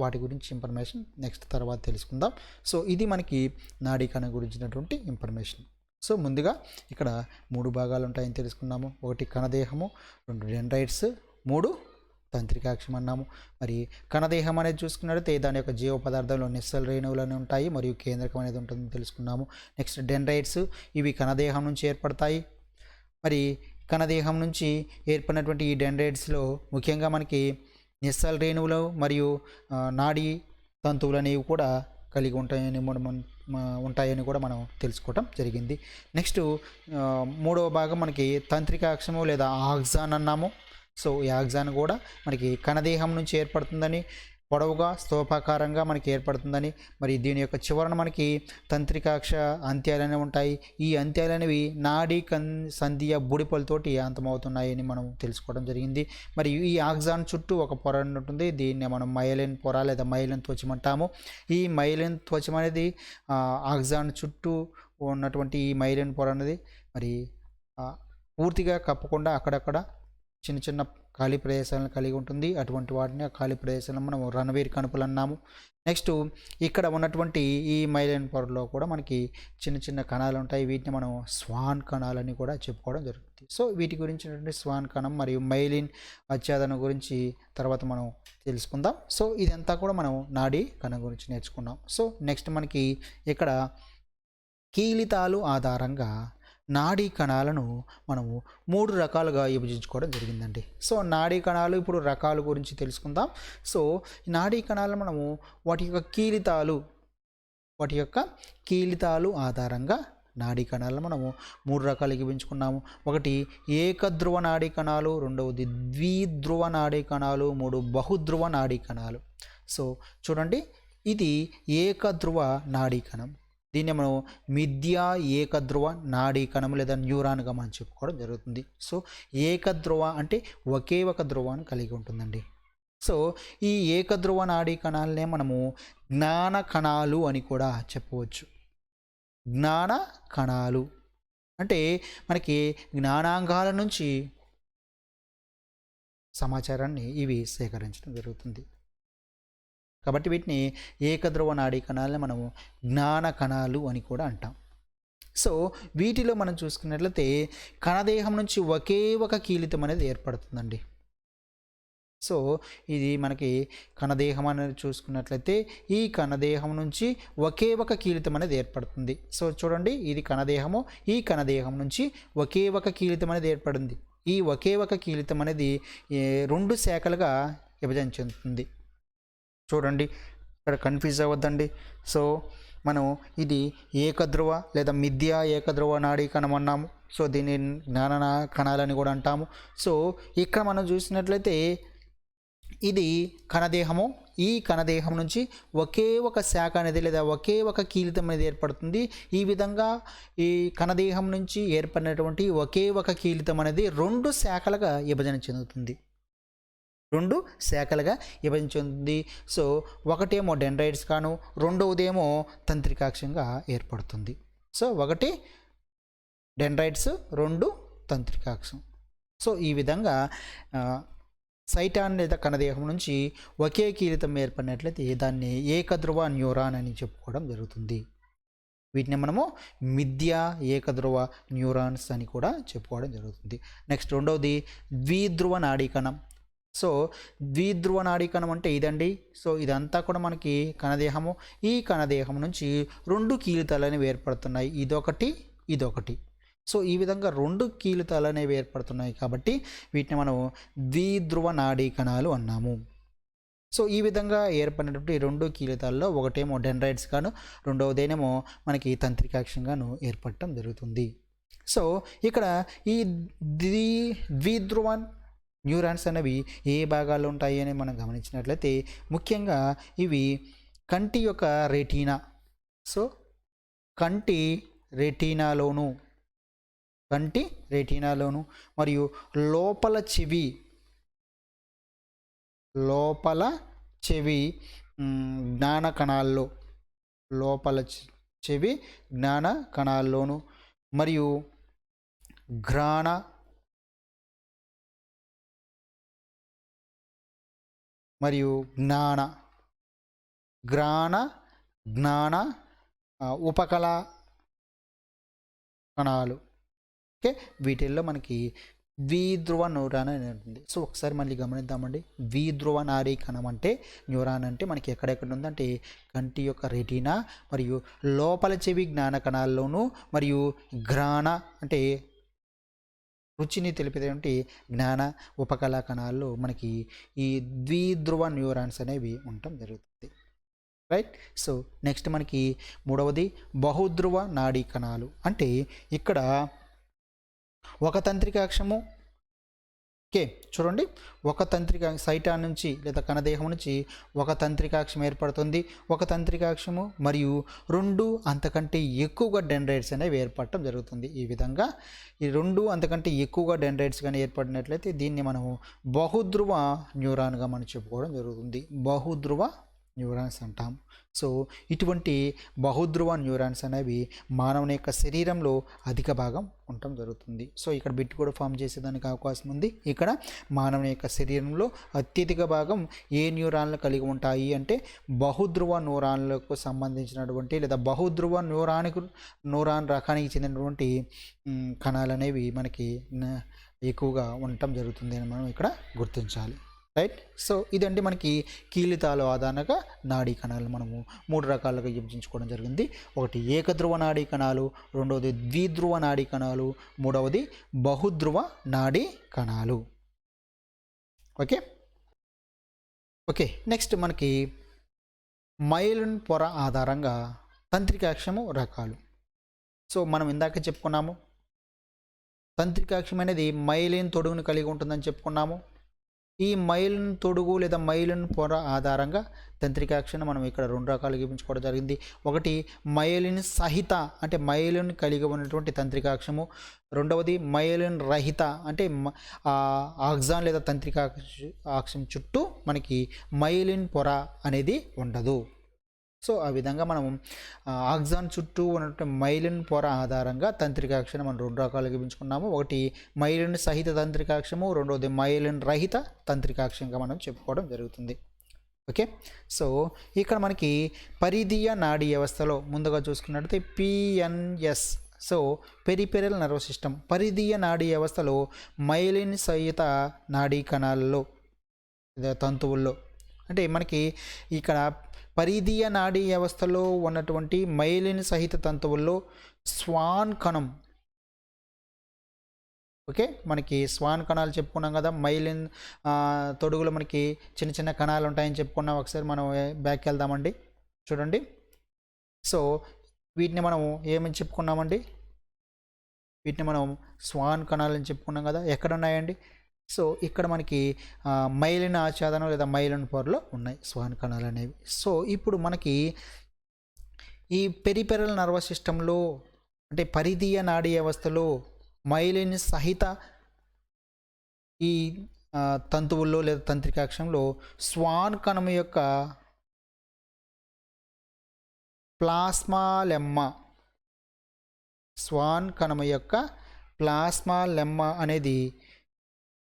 వాటి గురించి ఇన్ఫర్మేషన్ నెక్స్ట్ తర్వాత తెలుసుకుందాం. ఇది మనకి నాడీ కణం గురించినటువంటి ఇన్ఫర్మేషన్. ముందుగా ఇక్కడ 3 భాగాలు ఉంటాయని తెలుసుకున్నాము. 1 కణదేహము, 2 డెండ్రైట్స్, 3 తంత్రికాక్షం అన్నాము. మరి కణదేహం అనేది చూసుకున్నట్లయితే దాని యొక్క జీవ పదార్థంలో నిస్సల్ రేణువులు ఉంటాయి మరియు కేంద్రకం అనేది ఉంటుందని తెలుసుకున్నాము. నెక్స్ట్ డెండ్రైట్స్, ఇవి కణదేహం నుంచి ఏర్పడతాయి. మరి కణదేహం నుంచి ఏర్పడినటువంటి ఈ డెండ్రైట్స్లో ముఖ్యంగా మనకి నిస్సల్ రేణువులు మరియు నాడీ తంతువులు అనేవి కూడా కలిగి ఉంటాయని కూడా మనం తెలుసుకోవటం జరిగింది. నెక్స్ట్ 3వ భాగం మనకి తంత్రికాక్షము లేదా ఆక్సాన్ అన్నాము. ఈ ఆక్సాన్ కూడా మనకి కణదేహం నుంచి ఏర్పడుతుందని, పొడవుగా స్తూపాకారంగా మనకి ఏర్పడుతుందని, మరి దీని యొక్క చివరన మనకి తంత్రికాక్ష అంత్యాలనే ఉంటాయి. ఈ అంత్యాలనేవి నాడీ సంధియ బుడిపలతోటి అంతమవుతున్నాయని మనం తెలుసుకోవడం జరిగింది. మరి ఈ ఆక్సాన్ చుట్టూ ఒక పొర ఉంటుంది. దీన్ని మనం మైలిన్ పొర లేదా మైలిన్ త్వచం అంటాము. ఈ మైలిన్ త్వచం అనేది ఆక్సాన్ చుట్టూ ఉన్నటువంటి ఈ మైలిన్ పొర అనేది మరి పూర్తిగా కప్పకుండా అక్కడక్కడ చిన్న చిన్న ఖాళీ ప్రదేశాలను కలిగి ఉంటుంది. అటువంటి వాటిని ఆ ఖాళీ ప్రదేశాలను మనం రణవీర్ కణుపులు అన్నాము. నెక్స్ట్ ఇక్కడ ఉన్నటువంటి ఈ మైలిన్ పొరలో కూడా మనకి చిన్న చిన్న కణాలు ఉంటాయి. వీటిని మనం స్వాన్ కణాలని కూడా చెప్పుకోవడం జరుగుతుంది. సో వీటి గురించినటువంటి స్వాన్ కణం మరియు మైలిన్ ఆచ్ఛాదన గురించి తర్వాత మనం తెలుసుకుందాం. సో ఇదంతా కూడా మనం నాడీ కణం గురించి నేర్చుకున్నాం. సో నెక్స్ట్ మనకి ఇక్కడ కీలితాలు ఆధారంగా నాడీ కణాలను మనము 3 రకాలుగా విభజించుకోవడం జరిగిందండి. సో నాడీ కణాలు ఇప్పుడు రకాల గురించి తెలుసుకుందాం. సో నాడీ కణాలు మనము వాటి యొక్క కీలితాలు ఆధారంగా నాడీ కణాలను మనము 3 రకాలుగా విభజించుకున్నాము. ఒకటి ఏకధ్రువ నాడీ కణాలు, రెండవది ద్విధ్రువ నాడీ కణాలు, 3 బహుధ్రువ నాడీ కణాలు. సో చూడండి, ఇది ఏకధ్రువ నాడీ కణం. దీన్ని మనం మిథ్యా ఏకధ్రువ నాడీ కణం లేదా న్యూరాన్గా మనం చెప్పుకోవడం జరుగుతుంది. సో ఏకధ్రువ అంటే ఒకే ఒక ధ్రువాన్ని కలిగి ఉంటుందండి. సో ఈ ఏకధ్రువ నాడీ కణాలనే మనము జ్ఞాన కణాలు అని కూడా చెప్పవచ్చు. జ్ఞాన కణాలు అంటే మనకి జ్ఞానాంగాల నుంచి సమాచారాన్ని ఇవి సేకరించడం జరుగుతుంది. కాబట్టి వీటిని ఏకధ్రువ నాడీ కణాలని మనము జ్ఞాన కణాలు అని కూడా అంటాం. సో వీటిలో మనం చూసుకున్నట్లయితే కణదేహం నుంచి ఒకే ఒక కీలితం అనేది ఏర్పడుతుందండి. సో ఇది మనకి కణదేహం అనేది చూసుకున్నట్లయితే ఈ కణదేహం నుంచి ఒకే ఒక కీలితం అనేది ఏర్పడుతుంది. సో చూడండి, ఇది కణదేహము. ఈ కణదేహం నుంచి ఒకే ఒక కీలితం అనేది ఏర్పడింది. ఈ ఒకే ఒక కీలితం అనేది 2 శాఖలుగా విభజన చెందుతుంది. చూడండి, ఇక్కడ కన్ఫ్యూజ్ అవ్వద్దండి. సో మనం ఇది ఏకధ్రువ లేదా మిథ్యా ఏకధ్రువ నాడీ కణం అన్నాము. సో దీన్ని జ్ఞాన కణాలని కూడా అంటాము. సో ఇక్కడ మనం చూసినట్లయితే ఇది కణదేహము. ఈ కణదేహం నుంచి ఒకే ఒక శాఖ అనేది లేదా ఒకే ఒక కీలితం అనేది ఏర్పడుతుంది. ఈ విధంగా ఈ కణదేహం నుంచి ఏర్పడినటువంటి ఒకే ఒక కీలితం అనేది 2 శాఖలుగా విభజన చెందుతుంది. 2 శాఖలుగా విభజించింది. సో ఒకటేమో డెండ్రైట్స్ గాను, రెండవదేమో తంత్రికాక్షంగా ఏర్పడుతుంది. సో ఒకటి డెండ్రైట్స్, 2 తంత్రికాక్షం. సో ఈ విధంగా సైటాన్ లేదా కణదేహం నుంచి ఒకే కీలితం ఏర్పడినట్లయితే దాన్ని ఏకధ్రువ న్యూరాన్ అని చెప్పుకోవడం జరుగుతుంది. వీటిని మనము మిథ్యా ఏకధ్రువ న్యూరాన్స్ అని కూడా చెప్పుకోవడం జరుగుతుంది. నెక్స్ట్ రెండవది ద్విధ్రువ నాడీ కణం. సో ద్విధ్రువ నాడీ కణం అంటే ఇదండి. సో ఇదంతా కూడా మనకి కణదేహము. ఈ కణదేహం నుంచి 2 కీలితాలు అనేవి ఏర్పడుతున్నాయి. ఇదొకటి. సో ఈ విధంగా 2 కీలితాలు అనేవి ఏర్పడుతున్నాయి కాబట్టి వీటిని మనం ద్విధ్రువ నాడీ కణాలు అన్నాము. సో ఈ విధంగా ఏర్పడినటువంటి 2 కీలితాల్లో ఒకటేమో డెండ్రైట్స్ గాను, రెండవదేమో మనకి తంత్రికాక్షంగాను ఏర్పడటం జరుగుతుంది. సో ఇక్కడ ఈ ద్విధ్రువ న్యూరాన్స్ అనేవి ఏ భాగాల్లో ఉంటాయి అని మనం గమనించినట్లయితే ముఖ్యంగా ఇవి కంటి యొక్క రెటీనా. సో కంటి రెటీనాలోను మరియు లోపల చెవి జ్ఞాన కణాల్లో జ్ఞాన కణాల్లోను మరియు ఘ్రాణ మరియు జ్ఞాన ఉపకళ కణాలు. ఓకే, వీటిల్లో మనకి ద్విధ్రువ న్యూరాన్ అని ఉంటుంది. సో ఒకసారి మళ్ళీ గమనిద్దామండి. ద్విధ్రువ నాడీ కణం అంటే న్యూరాన్ అంటే మనకి ఎక్కడెక్కడ ఉందంటే కంటి యొక్క రెటీనా మరియు లోపల చెవి జ్ఞాన కణాల్లోనూ మరియు ఘ్రాణ అంటే రుచిని తెలిపేటువంటి జ్ఞాన ఉపకళా కణాల్లో మనకి ఈ ద్విధ్రువ న్యూరాన్స్ అనేవి ఉండటం జరుగుతుంది. రైట్. సో నెక్స్ట్ మనకి మూడవది బహుధ్రువ నాడీ కణాలు. అంటే ఇక్కడ ఒక తంత్రికాక్షము. ఓకే, చూడండి, ఒక సైటాన్ నుంచి లేదా కణదేహం నుంచి ఒక తంత్రికాక్షం ఏర్పడుతుంది. ఒక తంత్రికాక్షము మరియు 2 అంతకంటే ఎక్కువగా డెండ్రైట్స్ అనేవి ఏర్పడటం జరుగుతుంది. ఈ విధంగా ఈ 2 అంతకంటే ఎక్కువగా డెండ్రైట్స్ కానీ ఏర్పడినట్లయితే దీన్ని మనము బహుధ్రువ న్యూరాన్గా మనం చెప్పుకోవడం జరుగుతుంది. బహుధ్రువ న్యూరాన్స్ అంటాం. సో ఇటువంటి బహుధ్రువ న్యూరాన్స్ అనేవి మానవుని యొక్క శరీరంలో అధిక భాగం ఉండటం జరుగుతుంది. సో ఇక్కడ బిట్ కూడా ఫామ్ చేసేదానికి అవకాశం ఉంది. ఇక్కడ మానవుని యొక్క శరీరంలో అత్యధిక భాగం ఏ న్యూరాన్లు కలిగి ఉంటాయి అంటే బహుధ్రువ న్యూరాన్లకు సంబంధించినటువంటి లేదా బహుధ్రువ న్యూరాన్ రకానికి చెందినటువంటి కణాలు అనేవి మనకి ఎక్కువగా ఉండటం జరుగుతుంది అని మనం ఇక్కడ గుర్తించాలి. రైట్. సో ఇదండి మనకి కీలితాల ఆధారంగా నాడీ కణాలు మనము 3 రకాలుగా విభజించుకోవడం జరిగింది. ఒకటి ఏకధ్రువ నాడీ కణాలు, రెండవది ద్విధ్రువ నాడీ కణాలు, మూడవది బహుధ్రువ నాడీ కణాలు. ఓకే ఓకే నెక్స్ట్ మనకి మైలిన్ పొర ఆధారంగా తంత్రికాక్షము రకాలు. సో మనం ఇందాక చెప్పుకున్నాము తంత్రికాక్షం అనేది మైలిన్ తొడుగును కలిగి ఉంటుందని చెప్పుకున్నాము. ఈ మైలిన్ తొడుగు లేదా మైలిన్ పొర ఆధారంగా తంత్రికాక్షను మనం ఇక్కడ 2 రకాలుగా విభజించుకోవడం జరిగింది. ఒకటి మైలిన్ సహిత అంటే మైలిన్ కలిగి ఉన్నటువంటి తంత్రికాక్షము, రెండవది మైలిన్ రహిత అంటే ఆక్సాన్ లేదా తంత్రికాక్షం చుట్టూ మనకి మైలిన్ పొర అనేది ఉండదు. సో ఆ విధంగా మనం ఆక్సాన్ చుట్టూ ఉన్నటువంటి మైలిన్ పొర ఆధారంగా తంత్రికాక్షను మనం 2 రకాలుగా విభజించుకున్నాము. ఒకటి మైలిన్ సహిత తంత్రికాక్షము, రెండవది మైలిన్ రహిత తంత్రికాక్షంగా మనం చెప్పుకోవడం జరుగుతుంది. ఓకే. సో ఇక్కడ మనకి పరిధీయ నాడీ వ్యవస్థలో ముందుగా చూసుకున్నట్లయితే PNS, so peripheral nervous system, పరిధీయ నాడీ వ్యవస్థలో మైలిన్ సహిత నాడీ కణాలలో తంతువుల్లో అంటే మనకి ఇక్కడ పరిధీయ నాడీ వ్యవస్థలో ఉన్నటువంటి మైలిన్ సహిత తంతువుల్లో స్వాన్ కణం, ఓకే మనకి స్వాన్ కణాలు చెప్పుకున్నాం కదా. మైలిన్ తొడుగులో మనకి చిన్న చిన్న కణాలు ఉంటాయని చెప్పుకున్నాం. ఒకసారి మనం బ్యాక్ వెళ్దామండి, చూడండి. సో వీటిని మనం ఏమని చెప్పుకున్నామండి, వీటిని మనం స్వాన్ కణాలని చెప్పుకున్నాం కదా. ఎక్కడ ఉన్నాయండి, సో ఇక్కడ మనకి మైలిన్ ఆచ్ఛాదనం లేదా మైలిన్ పొరలో ఉన్నాయి స్వాన్ కణాలు అనేవి. సో ఇప్పుడు మనకి ఈ పెరిఫెరల్ నర్వస్ సిస్టంలో అంటే పరిధీయ నాడీ వ్యవస్థలో మైలిన్ సహిత ఈ తంతువుల్లో లేదా తంత్రికాక్షంలో స్వాన్ కణం యొక్క ప్లాస్మా లెమ్మా, స్వాన్ కణం యొక్క ప్లాస్మా లెమ్మా అనేది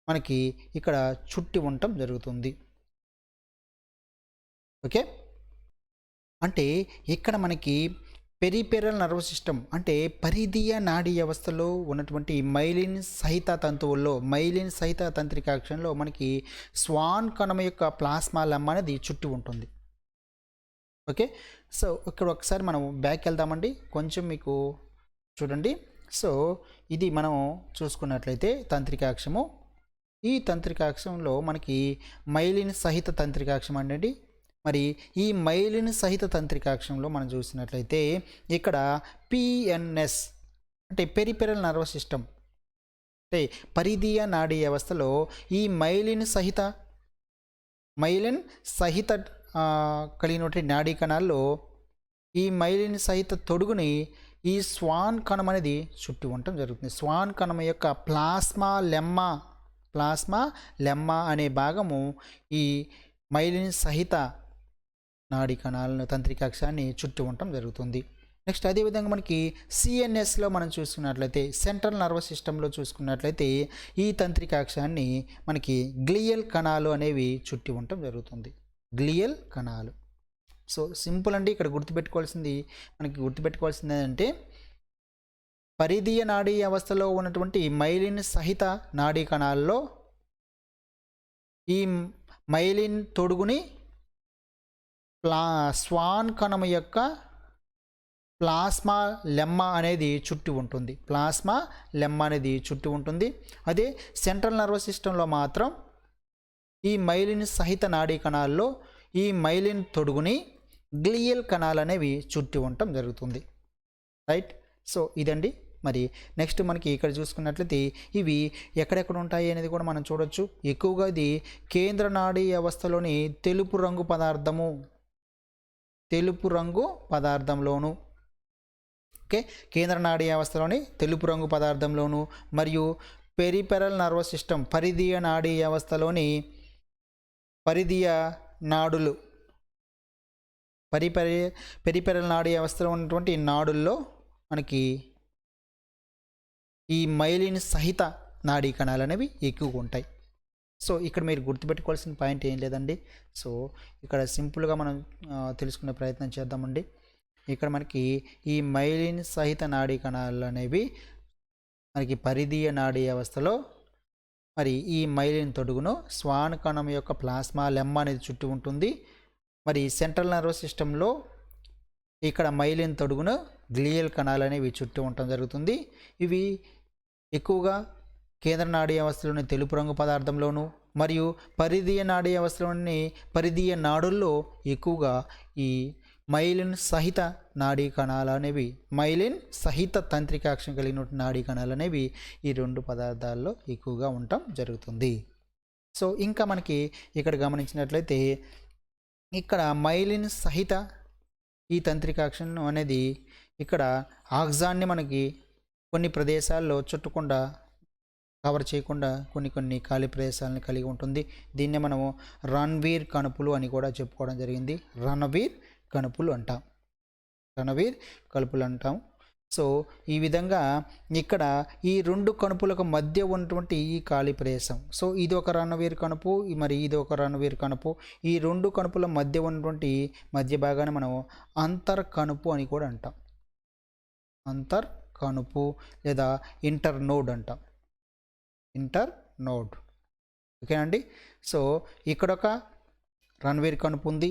మనకి ఇక్కడ చుట్టి ఉండటం జరుగుతుంది. ఓకే, అంటే ఇక్కడ మనకి పెరిఫెరల్ నర్వస్ సిస్టమ్ అంటే పరిధీయ నాడీ వ్యవస్థలో ఉన్నటువంటి మైలిన్ సహిత తంతువుల్లో మైలిన్ సహిత తంత్రికాక్షంలో మనకి స్వాన్ కణం యొక్క ప్లాస్మా లెమ్మా అనేది చుట్టి ఉంటుంది. ఓకే, సో ఇక్కడ ఒకసారి మనం బ్యాక్ వెళ్దామండి, కొంచెం మీకు చూడండి. సో ఇది మనం చూసుకున్నట్లయితే తంత్రికాక్షము, ఈ తంత్రికాక్షంలో మనకి మైలిన్ సహిత తంత్రికాక్షం అండి. మరి ఈ మైలిన్ సహిత తంత్రికాక్షంలో మనం చూసినట్లయితే ఇక్కడ పిఎన్ఎస్ అంటే పెరిఫెరల్ నర్వస్ సిస్టమ్ అంటే పరిధీయ నాడీ వ్యవస్థలో ఈ మైలిన్ సహిత కలిగినటువంటి నాడీ కణాల్లో ఈ మైలిన్ సహిత తొడుగుని ఈ స్వాన్ కణం అనేది చుట్టి ఉండటం జరుగుతుంది. స్వాన్ కణం యొక్క ప్లాస్మా లెమ్మా అనే భాగము ఈ మైలిన్ సహిత నాడీ కణాలను తంత్రికాక్షాన్ని చుట్టి ఉండటం జరుగుతుంది. నెక్స్ట్ అదేవిధంగా మనకి సిఎన్ఎస్లో మనం చూసుకున్నట్లయితే సెంట్రల్ నర్వస్ సిస్టంలో చూసుకున్నట్లయితే ఈ తంత్రికాక్షాన్ని మనకి గ్లియల్ కణాలు అనేవి చుట్టి ఉండటం జరుగుతుంది. గ్లియల్ కణాలు. సో సింపుల్ అండి, ఇక్కడ గుర్తుపెట్టుకోవాల్సింది ఏంటంటే పరిధీయ నాడీ వ్యవస్థలో ఉన్నటువంటి మైలిన్ సహిత నాడీ కణాల్లో ఈ మైలిన్ తొడుగుని స్వాన్ కణం యొక్క ప్లాస్మా లెమ్మా అనేది చుట్టి ఉంటుంది. అదే సెంట్రల్ నర్వస్ సిస్టంలో మాత్రం ఈ మైలిన్ సహిత నాడీ కణాల్లో ఈ మైలిన్ తొడుగుని గ్లియల్ కణాలు అనేవి చుట్టి ఉండటం జరుగుతుంది. రైట్. సో ఇదండి. మరి నెక్స్ట్ మనకి ఇక్కడ చూసుకున్నట్లయితే ఇవి ఎక్కడెక్కడ ఉంటాయి అనేది కూడా మనం చూడొచ్చు. ఎక్కువగా ఇది కేంద్ర నాడీ వ్యవస్థలోని తెలుపు రంగు పదార్థంలోను ఓకే, కేంద్ర నాడీ వ్యవస్థలోని తెలుపు రంగు పదార్థంలోను మరియు పెరిఫెరల్ నర్వస్ సిస్టమ్ పరిధీయ నాడీ వ్యవస్థలోని పరిధీయ నాడులు పెరిఫెరల్ నాడీ వ్యవస్థలో ఉన్నటువంటి నాడుల్లో మనకి ఈ మైలిన్ సహిత నాడీ కణాలు అనేవి ఎక్కువగా ఉంటాయి. సో ఇక్కడ మీరు గుర్తుపెట్టుకోవాల్సిన పాయింట్ ఏం లేదండి. సో ఇక్కడ సింపుల్గా మనం తెలుసుకునే ప్రయత్నం చేద్దామండి. ఇక్కడ మనకి ఈ మైలిన్ సహిత నాడీ కణాలు అనేవి మనకి పరిధీయ నాడీ వ్యవస్థలో మరి ఈ మైలిన్ తొడుగును స్వాన్ కణం యొక్క ప్లాస్మా లెమ్మ అనేది చుట్టూ ఉంటుంది. మరి సెంట్రల్ నర్వస్ సిస్టంలో ఇక్కడ మైలిన్ తొడుగును గ్లియల్ కణాలు అనేవి చుట్టూ ఉండటం జరుగుతుంది. ఇవి ఎక్కువగా కేంద్ర నాడీ వ్యవస్థలోని తెలుపు రంగు పదార్థంలోను మరియు పరిధీయ నాడీ వ్యవస్థలోని పరిధీయ నాడుల్లో ఎక్కువగా ఈ మైలిన్ సహిత నాడీ కణాలు అనేవి మైలిన్ సహిత తంత్రికాక్షం కలిగిన నాడీ కణాలు అనేవి ఈ రెండు పదార్థాల్లో ఎక్కువగా ఉండటం జరుగుతుంది. సో ఇంకా మనకి ఇక్కడ గమనించినట్లయితే ఇక్కడ మైలిన్ సహిత ఈ తంత్రికాక్షం అనేది ఇక్కడ ఆక్సాన్ని మనకి కొన్ని ప్రదేశాల్లో చుట్టకుండా కవర్ చేయకుండా కొన్ని ఖాళీ ప్రదేశాలను కలిగి ఉంటుంది. దీన్నే మనము రణ్వీర్ కణుపులు అని కూడా చెప్పుకోవడం జరిగింది. రణవీర్ కణుపులు అంటాం. సో ఈ విధంగా ఇక్కడ ఈ రెండు కణుపులకు మధ్య ఉన్నటువంటి ఈ ఖాళీ ప్రదేశం, సో ఇది ఒక రణవీర్ కణుపు, మరి ఇది ఒక రణవీర్ కణుపు, ఈ రెండు కణుపుల మధ్య ఉన్నటువంటి మధ్య భాగాన్ని మనం అంతర్ కణుపు అని కూడా అంటాం. అంతర్ కణుపు లేదా ఇంటర్ నోడ్ అంటాం. ఇంటర్ నోడ్, ఓకేనండి. సో ఇక్కడ ఒక రణవీర్ కణుపు ఉంది,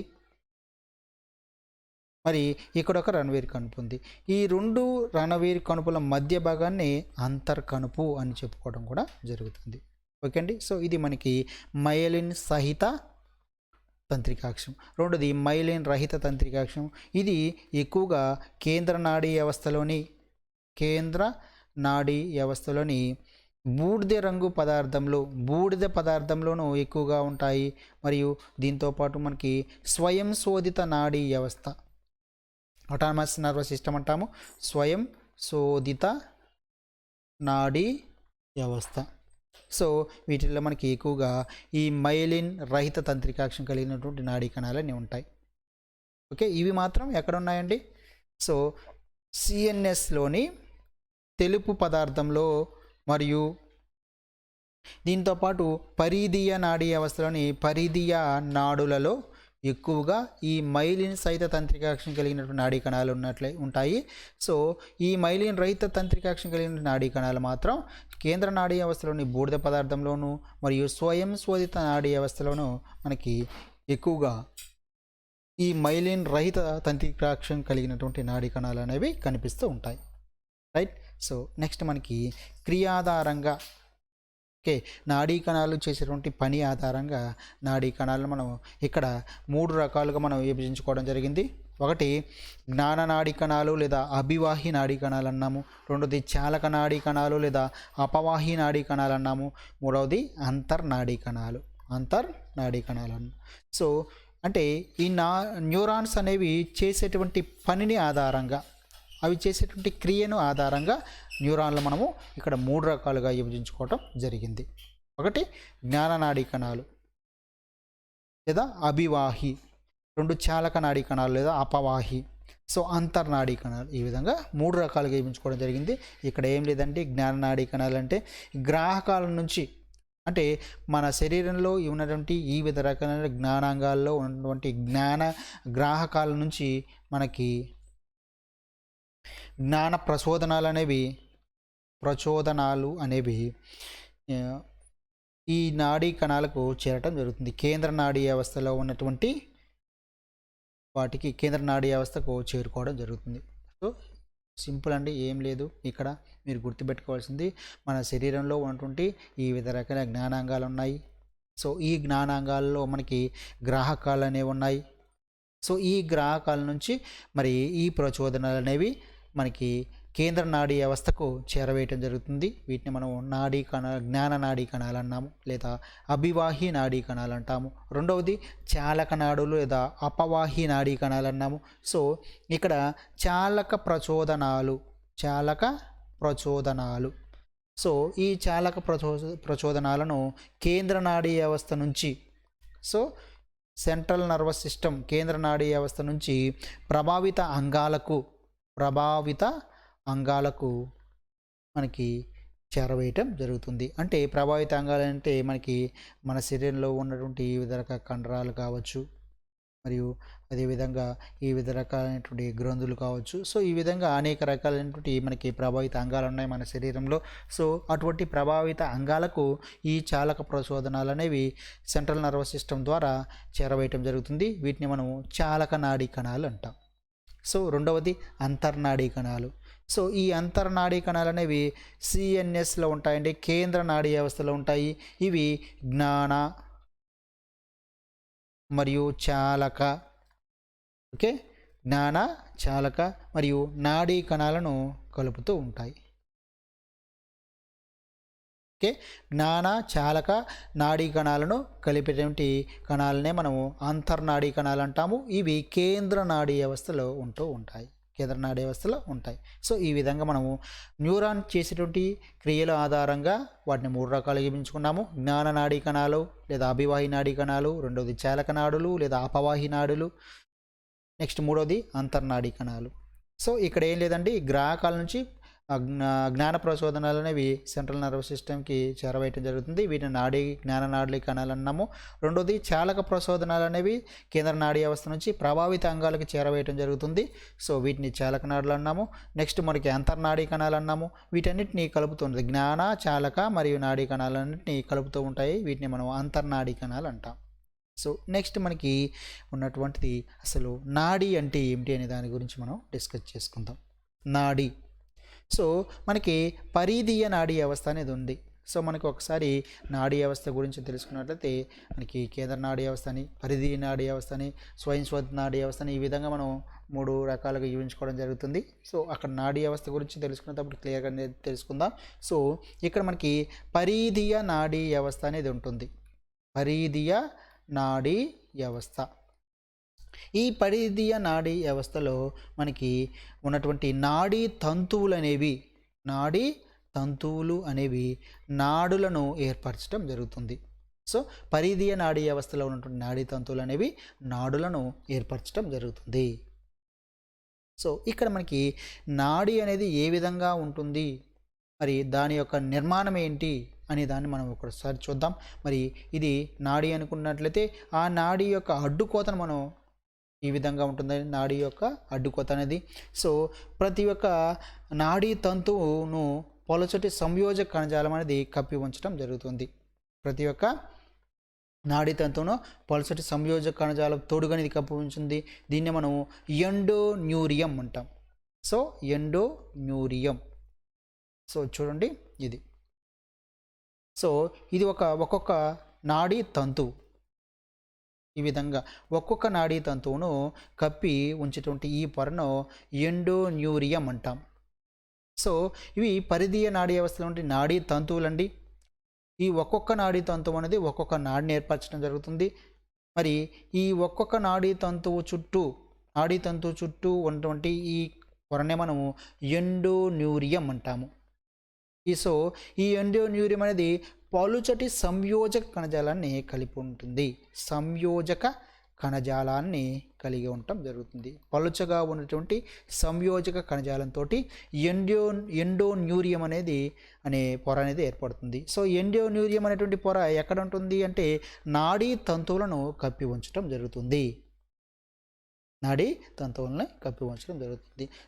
మరి ఇక్కడ ఒక రణవీర్ కణుపు ఉంది. ఈ రెండు రణవీర్ కణుపుల మధ్య భాగాన్ని అంతర్ కణుపు అని చెప్పుకోవడం కూడా జరుగుతుంది. ఓకే అండి. సో ఇది మనకి మైలిన్ సహిత తంత్రికాక్షం. రెండోది మైలిన్ రహిత తంత్రికాక్షం. ఇది ఎక్కువగా కేంద్ర నాడీ వ్యవస్థలోని బూడిద రంగు బూడిద పదార్థంలోనూ ఎక్కువగా ఉంటాయి. మరియు దీంతోపాటు మనకి స్వయం శోధిత నాడీ వ్యవస్థ, ఆటోనమస్ నర్వస్ సిస్టమ్ అంటాము, స్వయం శోధిత నాడీ వ్యవస్థ. సో వీటిల్లో మనకి ఎక్కువగా ఈ మైలిన్ రహిత తంత్రికాక్షం కలిగినటువంటి నాడీ కణాలన్నీ ఉంటాయి. ఓకే, ఇవి మాత్రం ఎక్కడ ఉన్నాయండి? సో సిఎన్ఎస్లోని తెలుపు పదార్థంలో మరియు దీంతోపాటు పరిధీయ నాడీ వ్యవస్థలోని పరిధీయ నాడులలో ఎక్కువగా ఈ మైలిన్ సహిత తంత్రికాక్షం కలిగినటువంటి నాడీ కణాలు ఉంటాయి. సో ఈ మైలిన్ రహిత తంత్రికాక్షం కలిగిన నాడీ కణాలు మాత్రం కేంద్ర నాడీ వ్యవస్థలోని బూడిద పదార్థంలోను మరియు స్వయం శోధిత నాడీ వ్యవస్థలోనూ మనకి ఎక్కువగా ఈ మైలిన్ రహిత తంత్రికాక్షం కలిగినటువంటి నాడీ కణాలు అనేవి కనిపిస్తూ ఉంటాయి. రైట్. సో నెక్స్ట్ మనకి క్రియాధారంగా నాడీ కణాలు చేసేటువంటి పని ఆధారంగా నాడీ కణాలను మనం ఇక్కడ 3 రకాలుగా మనం విభజించుకోవడం జరిగింది. ఒకటి జ్ఞాన నాడీ కణాలు లేదా అభివాహి నాడీ కణాలు అన్నాము. రెండోది చాలక నాడీ కణాలు లేదా అపవాహి నాడీ కణాలు అన్నాము. మూడవది అంతర్నాడీ కణాలు అన్నాము. సో అంటే ఈ న్యూరాన్స్ అనేవి చేసేటువంటి పనిని ఆధారంగా, అవి చేసేటువంటి క్రియను ఆధారంగా న్యూరాన్లు మనము ఇక్కడ 3 రకాలుగా విభజించుకోవటం జరిగింది. ఒకటి జ్ఞాన నాడీ కణాలు లేదా అభివాహి, 2 చాలక నాడీ కణాలు లేదా అపవాహి, సో అంతర్నాడీ కణాలు. ఈ విధంగా 3 రకాలుగా విభజించుకోవడం జరిగింది. ఇక్కడ ఏం లేదంటే జ్ఞాన నాడీ కణాలు అంటే గ్రాహకాల నుంచి, అంటే మన శరీరంలో ఉన్నటువంటి ఈ వివిధ రకాలైన జ్ఞానాంగాల్లో ఉన్నటువంటి గ్రాహకాల నుంచి మనకి జ్ఞాన ప్రచోదనాలు అనేవి ఈ నాడీ కణాలకు చేరటం జరుగుతుంది. కేంద్ర నాడీ వ్యవస్థలో ఉన్నటువంటి వాటికి కేంద్ర నాడీ వ్యవస్థకు చేరుకోవడం జరుగుతుంది. సో సింపుల్ అండి, ఏం లేదు. ఇక్కడ మీరు గుర్తుపెట్టుకోవాల్సింది మన శరీరంలో ఉన్నటువంటి ఈ వివిధ రకాల జ్ఞానాంగాలు ఉన్నాయి. సో ఈ జ్ఞానాంగాల్లో మనకి గ్రాహకాలు అనేవి ఉన్నాయి. సో ఈ గ్రాహకాల నుంచి మరి ఈ ప్రచోదనాలు అనేవి మనకి కేంద్ర నాడీ వ్యవస్థకు చేరవేయటం జరుగుతుంది. వీటిని మనం జ్ఞాన నాడీ కణాలు అన్నాము లేదా అభివాహి నాడీ కణాలు అంటాము. రెండవది చాలక నాడులు లేదా అపవాహి నాడీ కణాలు అన్నాము. సో ఇక్కడ చాలక ప్రచోదనాలు సో ఈ చాలక ప్రచోదనాలను కేంద్ర నాడీ వ్యవస్థ నుంచి, సో సెంట్రల్ నర్వస్ సిస్టమ్ కేంద్ర నాడీ వ్యవస్థ నుంచి ప్రభావిత అంగాలకు మనకి చేరవేయటం జరుగుతుంది. అంటే ప్రభావిత అంగాలు అంటే మనకి మన శరీరంలో ఉన్నటువంటి వివిధ రకాల కండరాలు కావచ్చు, మరియు అదేవిధంగా ఈ వివిధ రకాలైనటువంటి గ్రంథులు కావచ్చు. సో ఈ విధంగా అనేక రకాలైనటువంటి మనకి ప్రభావిత అంగాలు ఉన్నాయి మన శరీరంలో. సో అటువంటి ప్రభావిత అంగాలకు ఈ చాలక ప్రచోదనాలు అనేవి సెంట్రల్ నర్వస్ సిస్టమ్ ద్వారా చేరవేయటం జరుగుతుంది. వీటిని మనం చాలక నాడీ కణాలు అంటాం. సో రెండవది అంతర్నాడీ కణాలు. సో ఈ అంతర్నాడీ కణాలు అనేవి సిఎన్ఎస్లో ఉంటాయండి, కేంద్ర నాడీ వ్యవస్థలో ఉంటాయి. ఇవి జ్ఞాన మరియు చాలక జ్ఞాన, చాలక మరియు నాడీ కణాలను కలుపుతూ ఉంటాయి. జ్ఞాన, చాలక, నాడీ కణాలను కలిపేటువంటి కణాలనే మనము అంతర్నాడీ కణాలు అంటాము. ఇవి కేంద్ర నాడీ వ్యవస్థలో ఉంటాయి. సో ఈ విధంగా మనము న్యూరాన్ చేసేటువంటి క్రియల ఆధారంగా వాటిని 3 రకాలుగా విభజించుకున్నాము. జ్ఞాన నాడీ కణాలు లేదా అభివాహి నాడీ కణాలు, రెండవది చాలక నాడులు లేదా అపవాహి నాడులు, నెక్స్ట్ మూడవది అంతర్నాడీ కణాలు. సో ఇక్కడ ఏం లేదండి, గ్రాహకాల నుంచి జ్ఞాన ప్రచోదనాలు అనేవి సెంట్రల్ నర్వస్ సిస్టమ్కి చేరవేయటం జరుగుతుంది. వీటిని జ్ఞాన నాడీ కణాలు అన్నాము. రెండోది చాలక ప్రచోదనాలు అనేవి కేంద్ర నాడీ వ్యవస్థ నుంచి ప్రభావిత అంగాలకు చేరవేయటం జరుగుతుంది. సో వీటిని చాలక నాడులు అన్నాము. నెక్స్ట్ మనకి అంతర్నాడీ కణాలు అన్నాము. వీటన్నిటిని కలుపుతుంది జ్ఞాన, చాలక మరియు నాడీ కణాలన్నింటినీ కలుపుతూ ఉంటాయి. వీటిని మనం అంతర్నాడీ కణాలు అంటాం. సో నెక్స్ట్ మనకి ఉన్నటువంటిది అసలు నాడీ అంటే ఏమిటి అనే దాని గురించి మనం డిస్కస్ చేసుకుందాం. నాడీ, సో మనకి పరిధీయ నాడీ వ్యవస్థ అనేది ఉంది. సో మనకు ఒకసారి నాడీ వ్యవస్థ గురించి తెలుసుకున్నట్లయితే మనకి కేంద్ర నాడీ వ్యవస్థ అని, పరిధీయ నాడీ వ్యవస్థ అని, స్వయంస్వత నాడీ వ్యవస్థ అని, ఈ విధంగా మనం 3 రకాలుగా విభజించుకోవడం జరుగుతుంది. సో అక్కడ నాడీ వ్యవస్థ గురించి తెలుసుకున్నప్పుడు క్లియర్గా తెలుసుకుందాం. సో ఇక్కడ మనకి పరిధీయ నాడీ వ్యవస్థ అనేది ఉంటుంది. పరిధీయ నాడీ వ్యవస్థ. ఈ పరిధీయ నాడీ వ్యవస్థలో మనకి ఉన్నటువంటి నాడీ తంతువులు అనేవి నాడులను ఏర్పరచడం జరుగుతుంది. సో పరిధీయ నాడీ వ్యవస్థలో ఉన్నటువంటి నాడీ తంతువులు అనేవి నాడులను ఏర్పరచడం జరుగుతుంది. సో ఇక్కడ మనకి నాడీ అనేది ఏ విధంగా ఉంటుంది, మరి దాని యొక్క నిర్మాణం ఏంటి అనే దాన్ని మనం ఒకసారి చూద్దాం. మరి ఇది నాడీ అనుకున్నట్లయితే ఆ నాడీ యొక్క అడ్డుకోతను మనం ఈ విధంగా ఉంటుందని, నాడీ యొక్క అడ్డుకోత అనేది. సో ప్రతి ఒక్క నాడీ తంతువును పొలచటి సంయోజక కణజాలం అనేది కప్పి ఉంచడం జరుగుతుంది. ప్రతి ఒక్క నాడీ తంతువును పొలచటి సంయోజక కణజాలం తోడుగనేది కప్పి ఉంచుతుంది. దీన్ని మనం ఎండోన్యూరియం అంటాం. సో ఎండోన్యూరియం. సో చూడండి ఇది. సో ఇది ఒక్కొక్క నాడీ తంతువు. ఈ విధంగా ఒక్కొక్క నాడీ తంతువును కప్పి ఉంచేటువంటి ఈ పొరను ఎండోన్యూరియం అంటాం. సో ఇవి పరిధీయ నాడీ వ్యవస్థలో ఉండే నాడీ తంతువులండి. ఈ ఒక్కొక్క నాడీ తంతువు అనేది ఒక్కొక్క నాడిని ఏర్పరచడం జరుగుతుంది. మరి ఈ ఒక్కొక్క నాడీ తంతువు చుట్టూ ఉన్నటువంటి ఈ పొరనే మనము ఎండోన్యూరియం అంటాము. ఈ ఎండోన్యూరియం అనేది పలుచటి సంయోజక కణజాలాన్ని కలిపి ఉంటుంది. సంయోజక కణజాలాన్ని కలిగి ఉండటం జరుగుతుంది. పలుచగా ఉన్నటువంటి సంయోజక కణజాలంతో ఎండోన్యూరియం అనే పొర అనేది ఏర్పడుతుంది. సో ఎండోన్యూరియం అనేటువంటి పొర ఎక్కడ ఉంటుంది అంటే నాడీ తంతువులను కప్పి ఉంచడం జరుగుతుంది.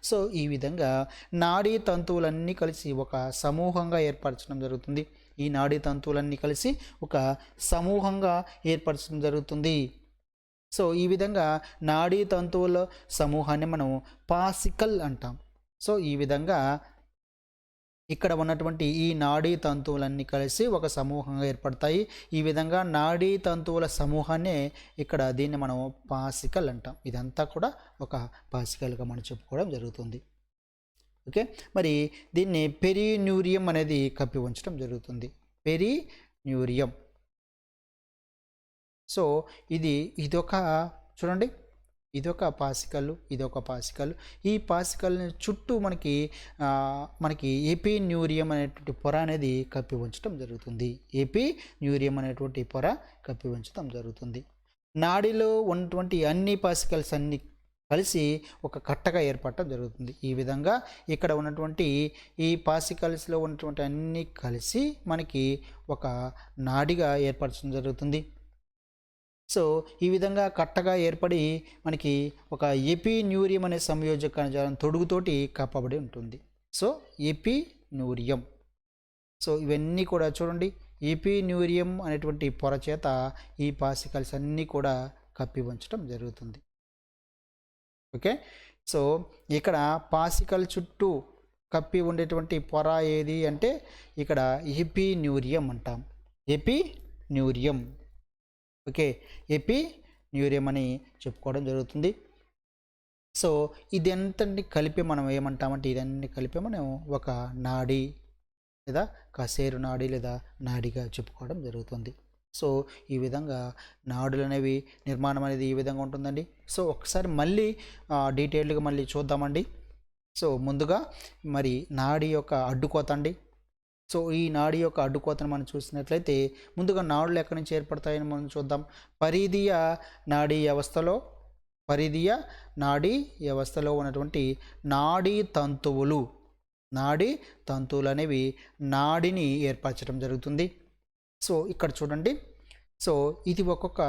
సో ఈ విధంగా నాడీ తంతువులన్నీ కలిసి ఒక సమూహంగా ఏర్పరచడం జరుగుతుంది. ఈ నాడీ తంతువులన్నీ కలిసి ఒక సమూహంగా ఏర్పరచడం జరుగుతుంది. సో ఈ విధంగా నాడీ తంతువుల సమూహాన్ని మనం పాసికల్ అంటాం. సో ఈ విధంగా ఇక్కడ ఉన్నటువంటి ఈ నాడీ తంతువులన్నీ కలిసి ఒక సమూహంగా ఏర్పడతాయి. ఈ విధంగా నాడీ తంతువుల సమూహాన్ని దీన్ని మనం పాసికల్ అంటాం. ఇదంతా కూడా ఒక పాసికల్గా మనం చెప్పుకోవడం జరుగుతుంది. ఓకే, మరి దీన్ని పెరిన్యూరియం అనేది కప్పి ఉంచడం జరుగుతుంది. పెరిన్యూరియం. సో ఇదొక చూడండి, ఇదొక పాసికల్. ఈ పాసికల్ చుట్టూ మనకి ఎపిన్యూరియం అనేటువంటి పొర అనేది కప్పి ఉంచడం జరుగుతుంది. నాడిలో ఉన్నటువంటి అన్ని పాసికల్స్ అన్ని కలిసి ఒక కట్టగా ఏర్పడటం జరుగుతుంది. ఈ విధంగా ఇక్కడ ఉన్నటువంటి ఈ పాసికల్స్లో ఉన్నటువంటి అన్నీ కలిసి మనకి ఒక నాడిగా ఏర్పరచడం జరుగుతుంది. సో ఈ విధంగా కట్టగా ఏర్పడి మనకి ఒక ఎపిన్యూరియం అనే సంయోజక కణజాలం తొడుగుతోటి కప్పబడి ఉంటుంది. సో ఎపిన్యూరియం. సో ఇవన్నీ కూడా చూడండి, ఎపిన్యూరియం అనేటువంటి పొర చేత ఈ పాసికల్స్ అన్నీ కూడా కప్పి ఉంచడం జరుగుతుంది. ఓకే, సో ఇక్కడ పాసికల్ చుట్టూ కప్పి ఉండేటువంటి పొర ఏది అంటే ఇక్కడ ఎపిన్యూరియం అంటాం. ఎపిన్యూరియం. ఓకే, ఎపిన్యూరియం అని చెప్పుకోవడం జరుగుతుంది. సో ఇదంతటి కలిపి మనం ఏమంటామంటే ఇదన్నీ కలిపి మనం ఒక నాడి లేదా కశేరు నాడి లేదా నాడిగా చెప్పుకోవడం జరుగుతుంది. సో ఈ విధంగా నాడులు అనేవి నిర్మాణం అనేది ఈ విధంగా ఉంటుందండి. సో ఒకసారి మళ్ళీ డీటెయిల్డ్గా మళ్ళీ చూద్దామండి. సో ముందుగా మరి నాడి యొక్క అడ్డుకోత అండి. సో ఈ నాడి యొక్క అడ్డుకోతను మనం చూసినట్లయితే ముందుగా నాడులు ఎక్కడి నుంచి ఏర్పడతాయని మనం చూద్దాం. పరిధీయ నాడీ వ్యవస్థలో ఉన్నటువంటి నాడీ తంతువులు అనేవి నాడిని ఏర్పరచడం జరుగుతుంది. సో ఇక్కడ చూడండి, సో ఇది ఒక్కొక్క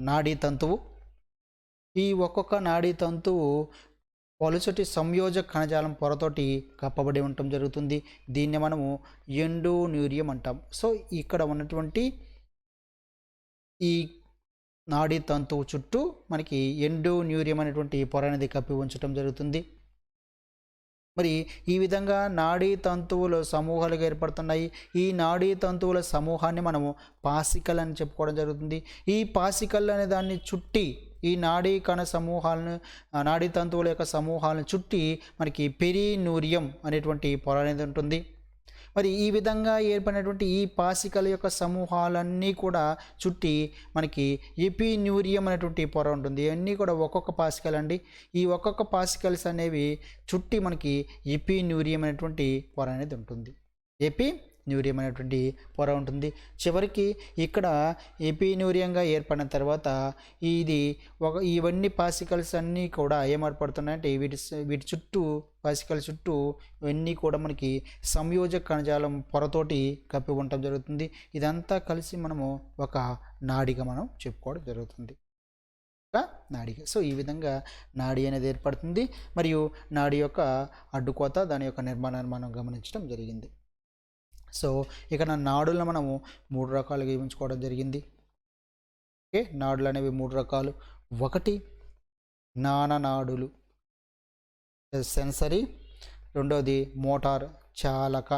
నాడీ తంతువు. ఈ ఒక్కొక్క నాడీ తంతువు పలుచటి సంయోజక కణజాలం పొరతోటి కప్పబడి ఉండటం జరుగుతుంది. దీన్ని మనము ఎండోన్యూరియం అంటాం. సో ఇక్కడ ఉన్నటువంటి ఈ నాడీ తంతువు చుట్టూ మనకి ఎండోన్యూరియం అనేటువంటి పొర అనేది కప్పి ఉంచడం జరుగుతుంది. మరి ఈ విధంగా నాడీ తంతువుల సమూహాలుగా ఏర్పడుతున్నాయి. ఈ నాడీ తంతువుల సమూహాన్ని మనము పాసికల్ అని చెప్పుకోవడం జరుగుతుంది. ఈ పాసికల్ అనే దాన్ని చుట్టి ఈ నాడీ కణ సమూహాలను నాడీ తంతువుల యొక్క సమూహాలను చుట్టి మనకి పెరిన్యూరియం అనేటువంటి పొర అనేది ఉంటుంది. మరి ఈ విధంగా ఏర్పడినటువంటి ఈ పాసికల యొక్క సమూహాలన్నీ కూడా చుట్టి మనకి ఎపిన్యూరియం అనేటువంటి పొర ఉంటుంది. ఇవన్నీ కూడా ఒక్కొక్క పాసికల్ అండి. ఈ ఒక్కొక్క పాసికల్స్ అనేవి చుట్టి మనకి ఎపిన్యూరియం అనేటువంటి పొర అనేది ఉంటుంది. ఎపిన్యూరియం అనేటువంటి పొర ఉంటుంది. చివరికి ఇక్కడ ఎపిన్యూరియంగా ఏర్పడిన తర్వాత ఇవన్నీ పాసికల్స్ అన్నీ కూడా ఏర్పడుతున్నాయంటే వీటి చుట్టూ పాసికల్ చుట్టూ ఇవన్నీ కూడా మనకి సంయోజక కణజాలం పొరతోటి కప్పి ఉండటం జరుగుతుంది. ఇదంతా కలిసి మనము ఒక నాడిగా మనం చెప్పుకోవడం జరుగుతుంది. నాడిగా. సో ఈ విధంగా నాడి అనేది ఏర్పడుతుంది. మరియు నాడి యొక్క అడ్డుకోత దాని యొక్క నిర్మాణాన్ని మనం గమనించడం జరిగింది. సో ఇక్కడ నాడులను మనము 3 రకాలుగా విభజించుకోవడం జరిగింది. ఓకే, నాడులు అనేవి 3 రకాలు. ఒకటి జ్ఞాననాడులు సెన్సరీ, రెండోది మోటార్ చాలక,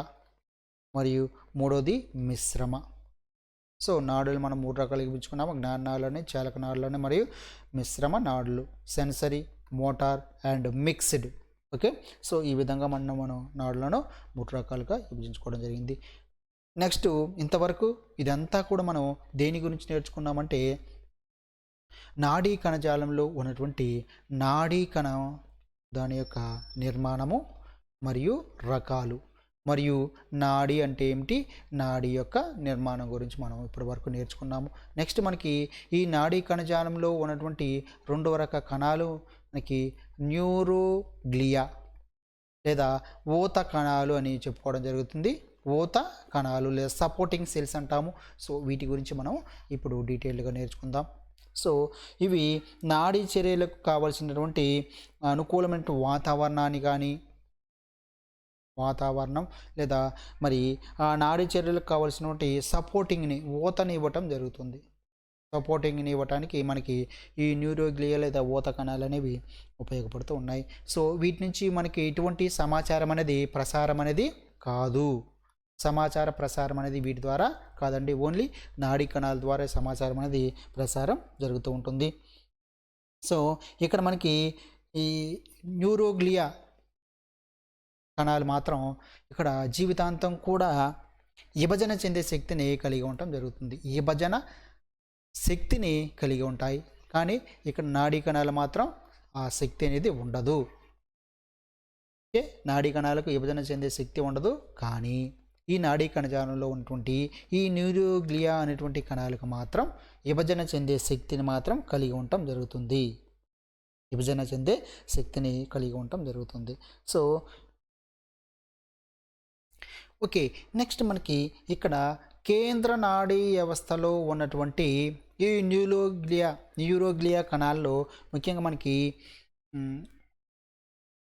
మరియు మూడోది మిశ్రమ. సో నాడులు మనం 3 రకాలుగా విభజించుకున్నాము. జ్ఞాన నాడులని, చాలక నాడులని మరియు మిశ్రమ నాడులు, sensory, motor and mixed. Okay, so ఈ విధంగా మనం నాడులను 3 రకాలుగా విభజించుకోవడం జరిగింది. నెక్స్ట్ ఇంతవరకు ఇదంతా కూడా మనం దేని గురించి నేర్చుకున్నామంటే నాడీ కణజాలంలో ఉన్నటువంటి నాడీ కణం దాని యొక్క నిర్మాణము మరియు రకాలు, మరియు నాడి అంటే ఏమిటి, నాడి యొక్క నిర్మాణం గురించి మనం ఇప్పటి వరకు నేర్చుకున్నాము. నెక్స్ట్ మనకి ఈ నాడీ కణజాలంలో ఉన్నటువంటి 2వ రక కణాలు మనకి న్యూరోగ్లియా లేదా ఊత కణాలు అని చెప్పుకోవడం జరుగుతుంది. ఊత కణాలు లేదా సపోర్టింగ్ సెల్స్ అంటాము. సో వీటి గురించి మనం ఇప్పుడు డీటెయిల్గా నేర్చుకుందాం. సో ఇవి నాడీ చర్యలకు కావాల్సినటువంటి అనుకూలమైన వాతావరణం లేదా మరి ఆ నాడీ చర్యలకు కావాల్సినటువంటి సపోర్టింగ్ని ఊతని ఇవ్వటం జరుగుతుంది. సపోర్టింగ్ని ఇవ్వటానికి మనకి ఈ న్యూరోగ్లియా లేదా ఊత కణాలు అనేవి ఉపయోగపడుతూ ఉన్నాయి. సో వీటి నుంచి మనకి ఎటువంటి సమాచారం అనేది ప్రసారం అనేది కాదు. సమాచార ప్రసారం అనేది వీటి ద్వారా కాదండి, ఓన్లీ నాడీ కణాల ద్వారా సమాచారం అనేది ప్రసారం జరుగుతూ ఉంటుంది. సో ఇక్కడ మనకి ఈ న్యూరోగ్లియా కణాలు మాత్రం ఇక్కడ జీవితాంతం కూడా విభజన చెందే శక్తిని కలిగి ఉండటం జరుగుతుంది. విభజన శక్తిని కలిగి ఉంటాయి, కానీ ఇక్కడ నాడీ కణాలు మాత్రం ఆ శక్తి అనేది ఉండదు. ఓకే, నాడీ కణాలకు విభజన చెందే శక్తి ఉండదు, కానీ ఈ నాడీ కణజాలంలో ఉన్నటువంటి ఈ న్యూరోగ్లియా అనేటువంటి కణాలకు మాత్రం విభజన చెందే శక్తిని మాత్రం కలిగి ఉండటం జరుగుతుంది. విభజన చెందే శక్తిని కలిగి ఉండటం జరుగుతుంది. సో ఓకే, నెక్స్ట్ మనకి ఇక్కడ కేంద్ర నాడీ వ్యవస్థలో ఉన్నటువంటి ఈ న్యూరోగ్లియా కణాల్లో ముఖ్యంగా మనకి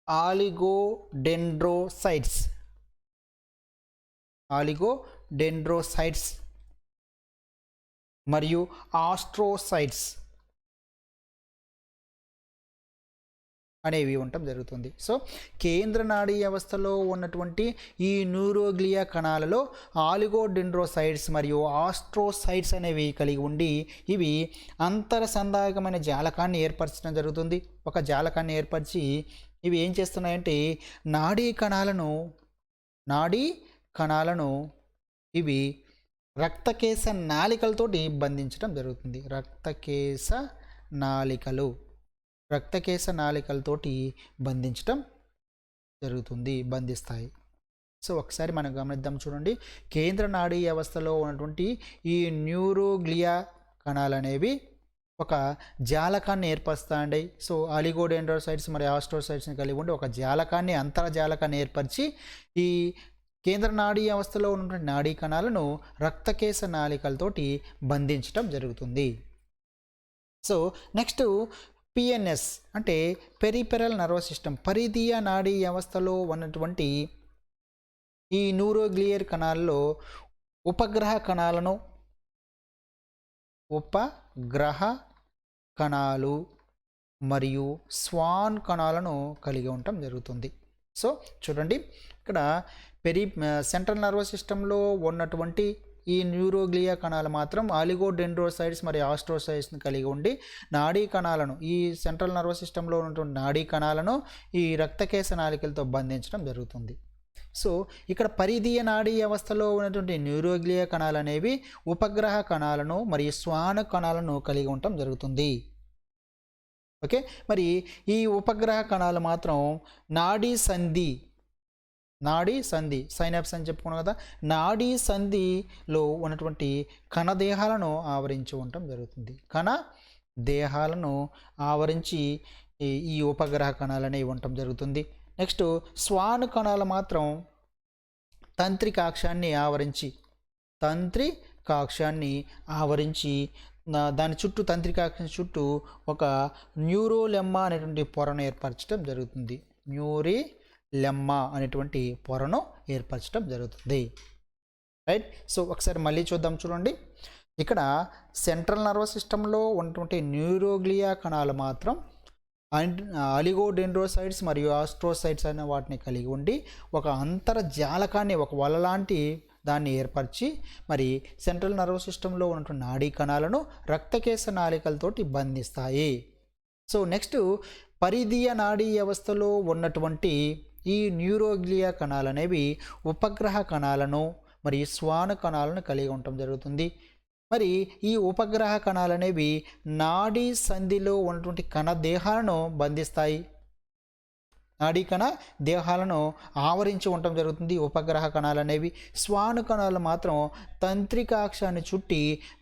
ఆలిగోడెండ్రోసైట్స్ మరియు ఆస్ట్రోసైట్స్ అనేవి ఉండటం జరుగుతుంది. సో కేంద్ర నాడీ వ్యవస్థలో ఉన్నటువంటి ఈ న్యూరోగ్లియా కణాలలో ఆలిగోడెండ్రోసైట్స్ మరియు ఆస్ట్రోసైట్స్ అనేవి కలిగి ఉండి ఇవి అంతరసంధాయకమైన జాలకాన్ని ఏర్పరచడం జరుగుతుంది. ఒక జాలకాన్ని ఏర్పరిచి ఇవి ఏం చేస్తున్నాయంటే నాడీ కణాలను ఇవి రక్తకేశ నాళికలతోటి బంధించడం జరుగుతుంది. రక్తకేశ నాళికలతోటి బంధిస్తాయి. సో ఒకసారి మనం గమనిద్దాం, చూడండి. కేంద్ర నాడీ వ్యవస్థలో ఉన్నటువంటి ఈ న్యూరోగ్లియా కణాలు అనేవి ఒక జాలకాన్ని ఏర్పరుస్తాయండి. సో ఆలిగోడెండ్రోసైట్స్ మరియు ఆస్ట్రోసైట్స్ని కలిగి ఉండి ఒక అంతర్జాలకాన్ని ఏర్పరిచి ఈ కేంద్ర నాడీ వ్యవస్థలో ఉన్నటువంటి నాడీ కణాలను రక్తకేశ నాళికలతోటి బంధించడం జరుగుతుంది. సో నెక్స్ట్ పిఎన్ఎస్ అంటే పెరిఫెరల్ నర్వస్ సిస్టమ్, పరిధీయ నాడీ వ్యవస్థలో ఉన్నటువంటి ఈ న్యూరోగ్లియర్ కణాల్లో ఉపగ్రహ కణాలు మరియు స్వాన్ కణాలను కలిగి ఉండటం జరుగుతుంది. సో చూడండి, ఇక్కడ సెంట్రల్ నర్వస్ సిస్టంలో ఉన్నటువంటి ఈ న్యూరోగ్లియా కణాలు మాత్రం ఆలిగోడెండ్రోసైట్స్ మరియు ఆస్ట్రోసైట్స్ని కలిగి ఉండి నాడీ కణాలను, ఈ సెంట్రల్ నర్వస్ సిస్టంలో ఉన్నటువంటి నాడీ కణాలను ఈ రక్తకేశ నాళికలతో బంధించడం జరుగుతుంది. సో ఇక్కడ పరిధీయ నాడీ వ్యవస్థలో ఉన్నటువంటి న్యూరోగ్లియా కణాలు అనేవి ఉపగ్రహ కణాలను మరియు స్వాన కణాలను కలిగి ఉండటం జరుగుతుంది. ఓకే, మరి ఈ ఉపగ్రహ కణాలు మాత్రం నాడీ సంధి సైనాప్స్ అని చెప్పుకున్నాం కదా, నాడీ సంధిలో ఉన్నటువంటి కణదేహాలను ఆవరించి ఉండటం జరుగుతుంది. కణదేహాలను ఆవరించి ఈ ఉపగ్రహ కణాలనే ఉండటం జరుగుతుంది. నెక్స్ట్ స్వాన్ కణాలు మాత్రం తంత్రికాక్షాన్ని ఆవరించి దాని చుట్టూ తంత్రికాక్షం చుట్టూ ఒక న్యూరోలెమ్మా అనేటువంటి పొరను ఏర్పరచడం జరుగుతుంది. న్యూరోలెమ్మా అనేటువంటి పొరను ఏర్పరచడం జరుగుతుంది. రైట్. సో ఒకసారి మళ్ళీ చూద్దాం, చూడండి. ఇక్కడ సెంట్రల్ నర్వస్ సిస్టంలో ఉన్నటువంటి న్యూరోగ్లియా కణాలు మాత్రం ఆలిగోడెండ్రోసైట్స్ మరియు ఆస్ట్రోసైట్స్ అనే వాటిని కలిగి ఉండి ఒక అంతర్జాలకాన్ని, ఒక వలలాంటి దాన్ని ఏర్పరిచి మరి సెంట్రల్ నర్వస్ సిస్టంలో ఉన్నటువంటి నాడీ కణాలను రక్తకేశ నాళికలతోటి బంధిస్తాయి. సో నెక్స్ట్ పరిధీయ నాడీ వ్యవస్థలో ఉన్నటువంటి ఈ న్యూరోగ్లియా కణాలు అనేవి ఉపగ్రహ కణాలను మరియు స్వాన కణాలను కలిగి ఉండటం జరుగుతుంది. మరి ఈ ఉపగ్రహ కణాలు అనేవి నాడీ సంధిలో ఉన్నటువంటి కణదేహాలను బంధిస్తాయి. నాడీ కణ దేహాలను ఆవరించి ఉండటం జరుగుతుంది ఉపగ్రహ కణాలు అనేవి. స్వాను కణాలు మాత్రం తంత్రికాక్షాన్ని చుట్టి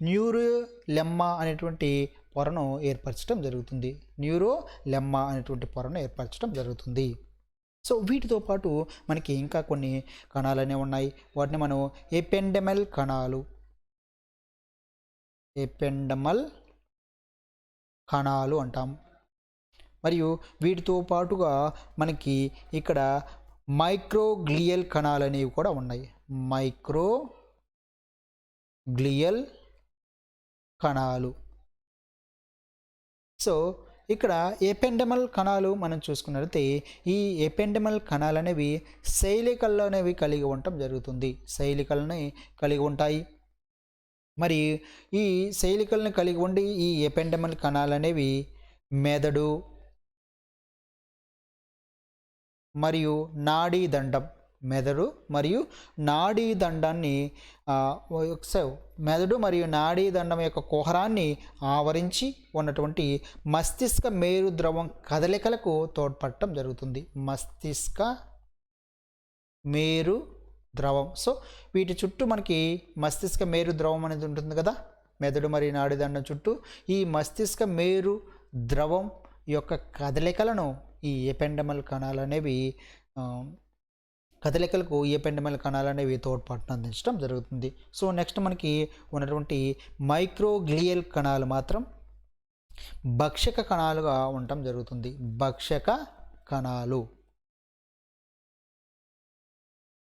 న్యూరోలెమ్మా అనేటువంటి పొరను ఏర్పరచడం జరుగుతుంది. సో వీటితో పాటు మనకి ఇంకా కొన్ని కణాలు అనేవి ఉన్నాయి. వాటిని మనం ఎపెండెమల్ కణాలు అంటాం. మరియు వీటితో పాటుగా మనకి ఇక్కడ మైక్రోగ్లియల్ కణాలు అనేవి కూడా ఉన్నాయి. మైక్రోగ్లియల్ కణాలు. సో ఇక్కడ ఎపెండెమల్ కణాలు మనం చూసుకున్నట్లయితే ఈ ఎపెండెమల్ కణాలు అనేవి శైలికలు అనేవి కలిగి ఉండటం జరుగుతుంది. శైలికలని కలిగి ఉంటాయి. మరి ఈ శైలికలను కలిగి ఉండి ఈ ఎపెండెమల్ కణాలు అనేవి మెదడు మరియు నాడీ దండాన్ని మెదడు మరియు నాడీ దండం యొక్క కుహరాన్ని ఆవరించి ఉన్నటువంటి మస్తిష్క మేరు ద్రవం కదలికలకు తోడ్పడటం జరుగుతుంది. మస్తిష్క మేరు ద్రవం. సో వీటి చుట్టూ మనకి మస్తిష్క మేరు ద్రవం అనేది ఉంటుంది కదా, మెదడు మరియు నాడిదండం చుట్టూ ఈ మస్తిష్క మేరు ద్రవం యొక్క కదలికలను ఈ ఎపెండమల్ కణాలు అనేవి కదలికలకు ఎపెండమల్ కణాలు అనేవి తోడ్పాటును అందించడం జరుగుతుంది. సో నెక్స్ట్ మనకి ఉన్నటువంటి మైక్రోగ్లియల్ కణాలు మాత్రం భక్షక కణాలుగా ఉండటం జరుగుతుంది. భక్షక కణాలు.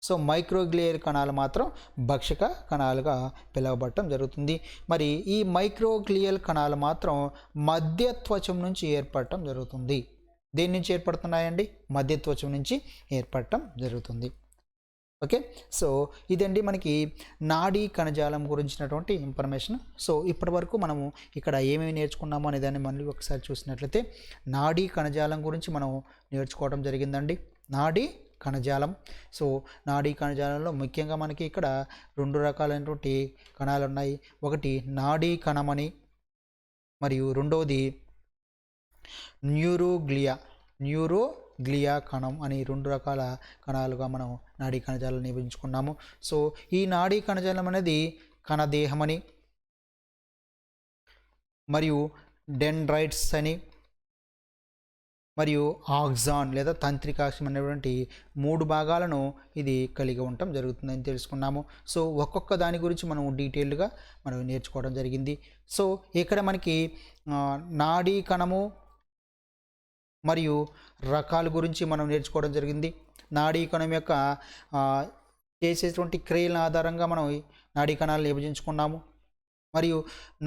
సో మైక్రోగ్లియల్ కణాలు మాత్రం భక్షక కణాలుగా పిలువబడటం జరుగుతుంది. మరి ఈ మైక్రోగ్లియల్ కణాలు మాత్రం మధ్యత్వచం నుంచి ఏర్పడటం జరుగుతుంది. దేని నుంచి ఏర్పడుతున్నాయండి? మధ్యత్వచం నుంచి ఏర్పడటం జరుగుతుంది. ఓకే, సో ఇదండి మనకి నాడీ కణజాలం గురించినటువంటి ఇన్ఫర్మేషన్. సో ఇప్పటి వరకు మనము ఇక్కడ ఏమేమి నేర్చుకున్నామో అనే దాన్ని మళ్ళీ ఒకసారి చూసినట్లయితే నాడీ కణజాలం గురించి మనం నేర్చుకోవడం జరిగిందండి. నాడీ కణజాలం. సో నాడీ కణజాలంలో ముఖ్యంగా మనకి ఇక్కడ 2 రకాలైనటువంటి కణాలు ఉన్నాయి. ఒకటి నాడీ కణమని మరియు రెండవది న్యూరోగ్లియా కణం అని 2 రకాల కణాలుగా మనం నాడీ కణజాలాన్ని విభజించుకున్నాము. సో ఈ నాడీ కణజాలం అనేది కణదేహమని మరియు డెండ్రైట్స్ అని మరియు ఆక్సాన్ లేదా తంత్రికాక్షం అనేటువంటి 3 భాగాలను ఇది కలిగి ఉండటం జరుగుతుందని తెలుసుకున్నాము. సో ఒక్కొక్క దాని గురించి మనం డీటెయిల్డ్గా మనం నేర్చుకోవడం జరిగింది. సో ఇక్కడ మనకి నాడీ కణము మరియు రకాల గురించి మనం నేర్చుకోవడం జరిగింది. నాడీ కణం యొక్క చేసేటువంటి క్రియల ఆధారంగా మనం నాడీ కణాలను విభజించుకున్నాము. మరియు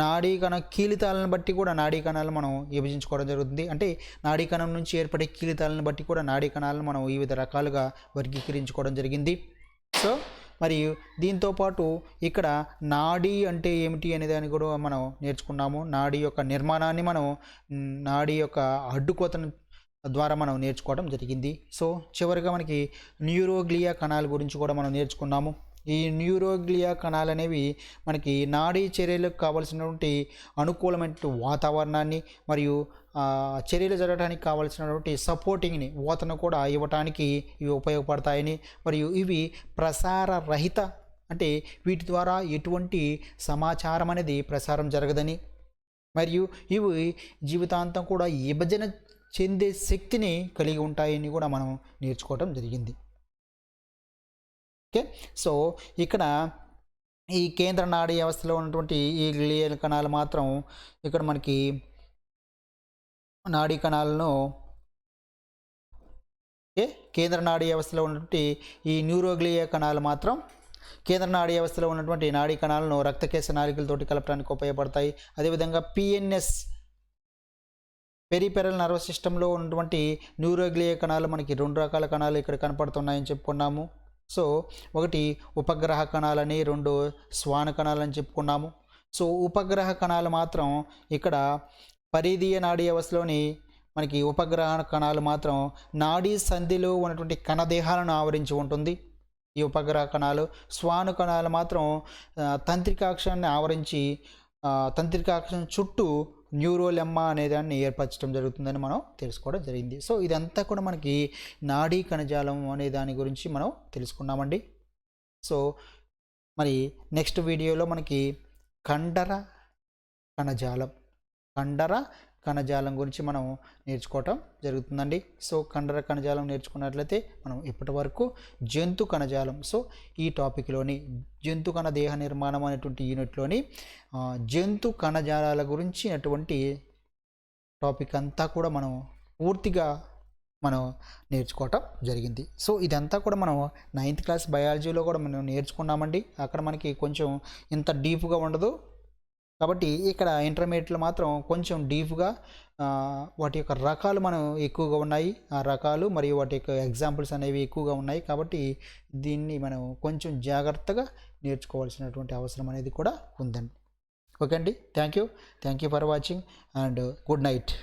నాడీ కణ కీలితాలను బట్టి కూడా నాడీ కణాలను మనం విభజించుకోవడం జరుగుతుంది. అంటే నాడీ కణం నుంచి ఏర్పడే కీలితాలను బట్టి కూడా నాడీ కణాలను మనం వివిధ రకాలుగా వర్గీకరించుకోవడం జరిగింది. సో మరియు దీంతోపాటు ఇక్కడ నాడీ అంటే ఏమిటి అనే దాన్ని కూడా మనం నేర్చుకున్నాము. నాడీ యొక్క నిర్మాణాన్ని మనం నాడీ యొక్క అడ్డుకోతను ద్వారా మనం నేర్చుకోవడం జరిగింది. సో చివరిగా మనకి న్యూరోగ్లియా కణాల గురించి కూడా మనం నేర్చుకున్నాము. ఈ న్యూరోగ్లియా కణాలు అనేవి మనకి నాడీ చర్యలకు కావాల్సినటువంటి అనుకూలమైన వాతావరణాన్ని మరియు చర్యలు జరగడానికి కావాల్సినటువంటి సపోర్టింగ్ని ఊతను కూడా ఇవ్వటానికి ఇవి ఉపయోగపడతాయని, మరియు ఇవి ప్రసార రహిత అంటే వీటి ద్వారా ఎటువంటి సమాచారం అనేది ప్రసారం జరగదని, మరియు ఇవి జీవితాంతం కూడా విభజన చెందే శక్తిని కలిగి ఉంటాయని కూడా మనం నేర్చుకోవడం జరిగింది. ఓకే, సో ఇక్కడ ఈ కేంద్ర నాడీ వ్యవస్థలో ఉన్నటువంటి ఈ గ్లియల్ కణాలు మాత్రం ఇక్కడ మనకి నాడీ కణాలను కేంద్ర నాడీ వ్యవస్థలో ఉన్నటువంటి ఈ న్యూరోగ్లియా కణాలు మాత్రం కేంద్ర నాడీ వ్యవస్థలో ఉన్నటువంటి నాడీ కణాలను రక్తకేశ నాళికలతోటి కలపడానికి ఉపయోగపడతాయి. అదేవిధంగా పిఎన్ఎస్ పెరిఫెరల్ నర్వస్ సిస్టంలో ఉన్నటువంటి న్యూరోగ్లియా కణాలు మనకి 2 రకాల కణాలు ఇక్కడ కనపడుతున్నాయని చెప్పుకున్నాము. సో ఒకటి ఉపగ్రహ కణాలని, 2 శ్వాన కణాలని చెప్పుకున్నాము. సో ఉపగ్రహ కణాలు మాత్రం ఇక్కడ పరిధీయ నాడీ వ్యవస్థలోని మనకి ఉపగ్రహ కణాలు మాత్రం నాడీ సంధిలో ఉన్నటువంటి కణదేహాలను ఆవరించి ఉంటుంది ఈ ఉపగ్రహ కణాలు. శ్వాన కణాలు మాత్రం తంత్రికాక్షాన్ని ఆవరించి తంత్రికాక్షం చుట్టూ న్యూరోలెమ్మా అనేదాన్ని ఏర్పరచడం జరుగుతుందని మనం తెలుసుకోవడం జరిగింది. సో ఇదంతా కూడా మనకి నాడీ కణజాలం అనే దాని గురించి మనం తెలుసుకున్నామండి. సో మరి నెక్స్ట్ వీడియోలో మనకి కండర కణజాలం గురించి మనం నేర్చుకోవటం జరుగుతుందండి. సో కండర కణజాలం నేర్చుకున్నట్లయితే మనం ఇప్పటి వరకు జంతు కణజాలం, సో ఈ టాపిక్లోని జంతు కణ దేహ నిర్మాణం అనేటువంటి యూనిట్లోని జంతు కణజాలాల గురించి అటువంటి టాపిక్ అంతా కూడా మనం పూర్తిగా మనం నేర్చుకోవటం జరిగింది. సో ఇదంతా కూడా మనం 9th క్లాస్ బయాలజీలో కూడా మనం నేర్చుకున్నామండి. అక్కడ మనకి కొంచెం ఇంత డీప్గా ఉండదు కాబట్టి ఇక్కడ ఇంటర్మీడియట్లో మాత్రం కొంచెం డీప్గా వాటి యొక్క రకాలు మనం ఎక్కువగా ఉన్నాయి, ఆ రకాలు మరియు వాటి యొక్క ఎగ్జాంపుల్స్ అనేవి ఎక్కువగా ఉన్నాయి. కాబట్టి దీన్ని మనం కొంచెం జాగ్రత్తగా నేర్చుకోవాల్సినటువంటి అవసరం అనేది కూడా ఉందండి. ఓకే అండి, thank you for watching and good night.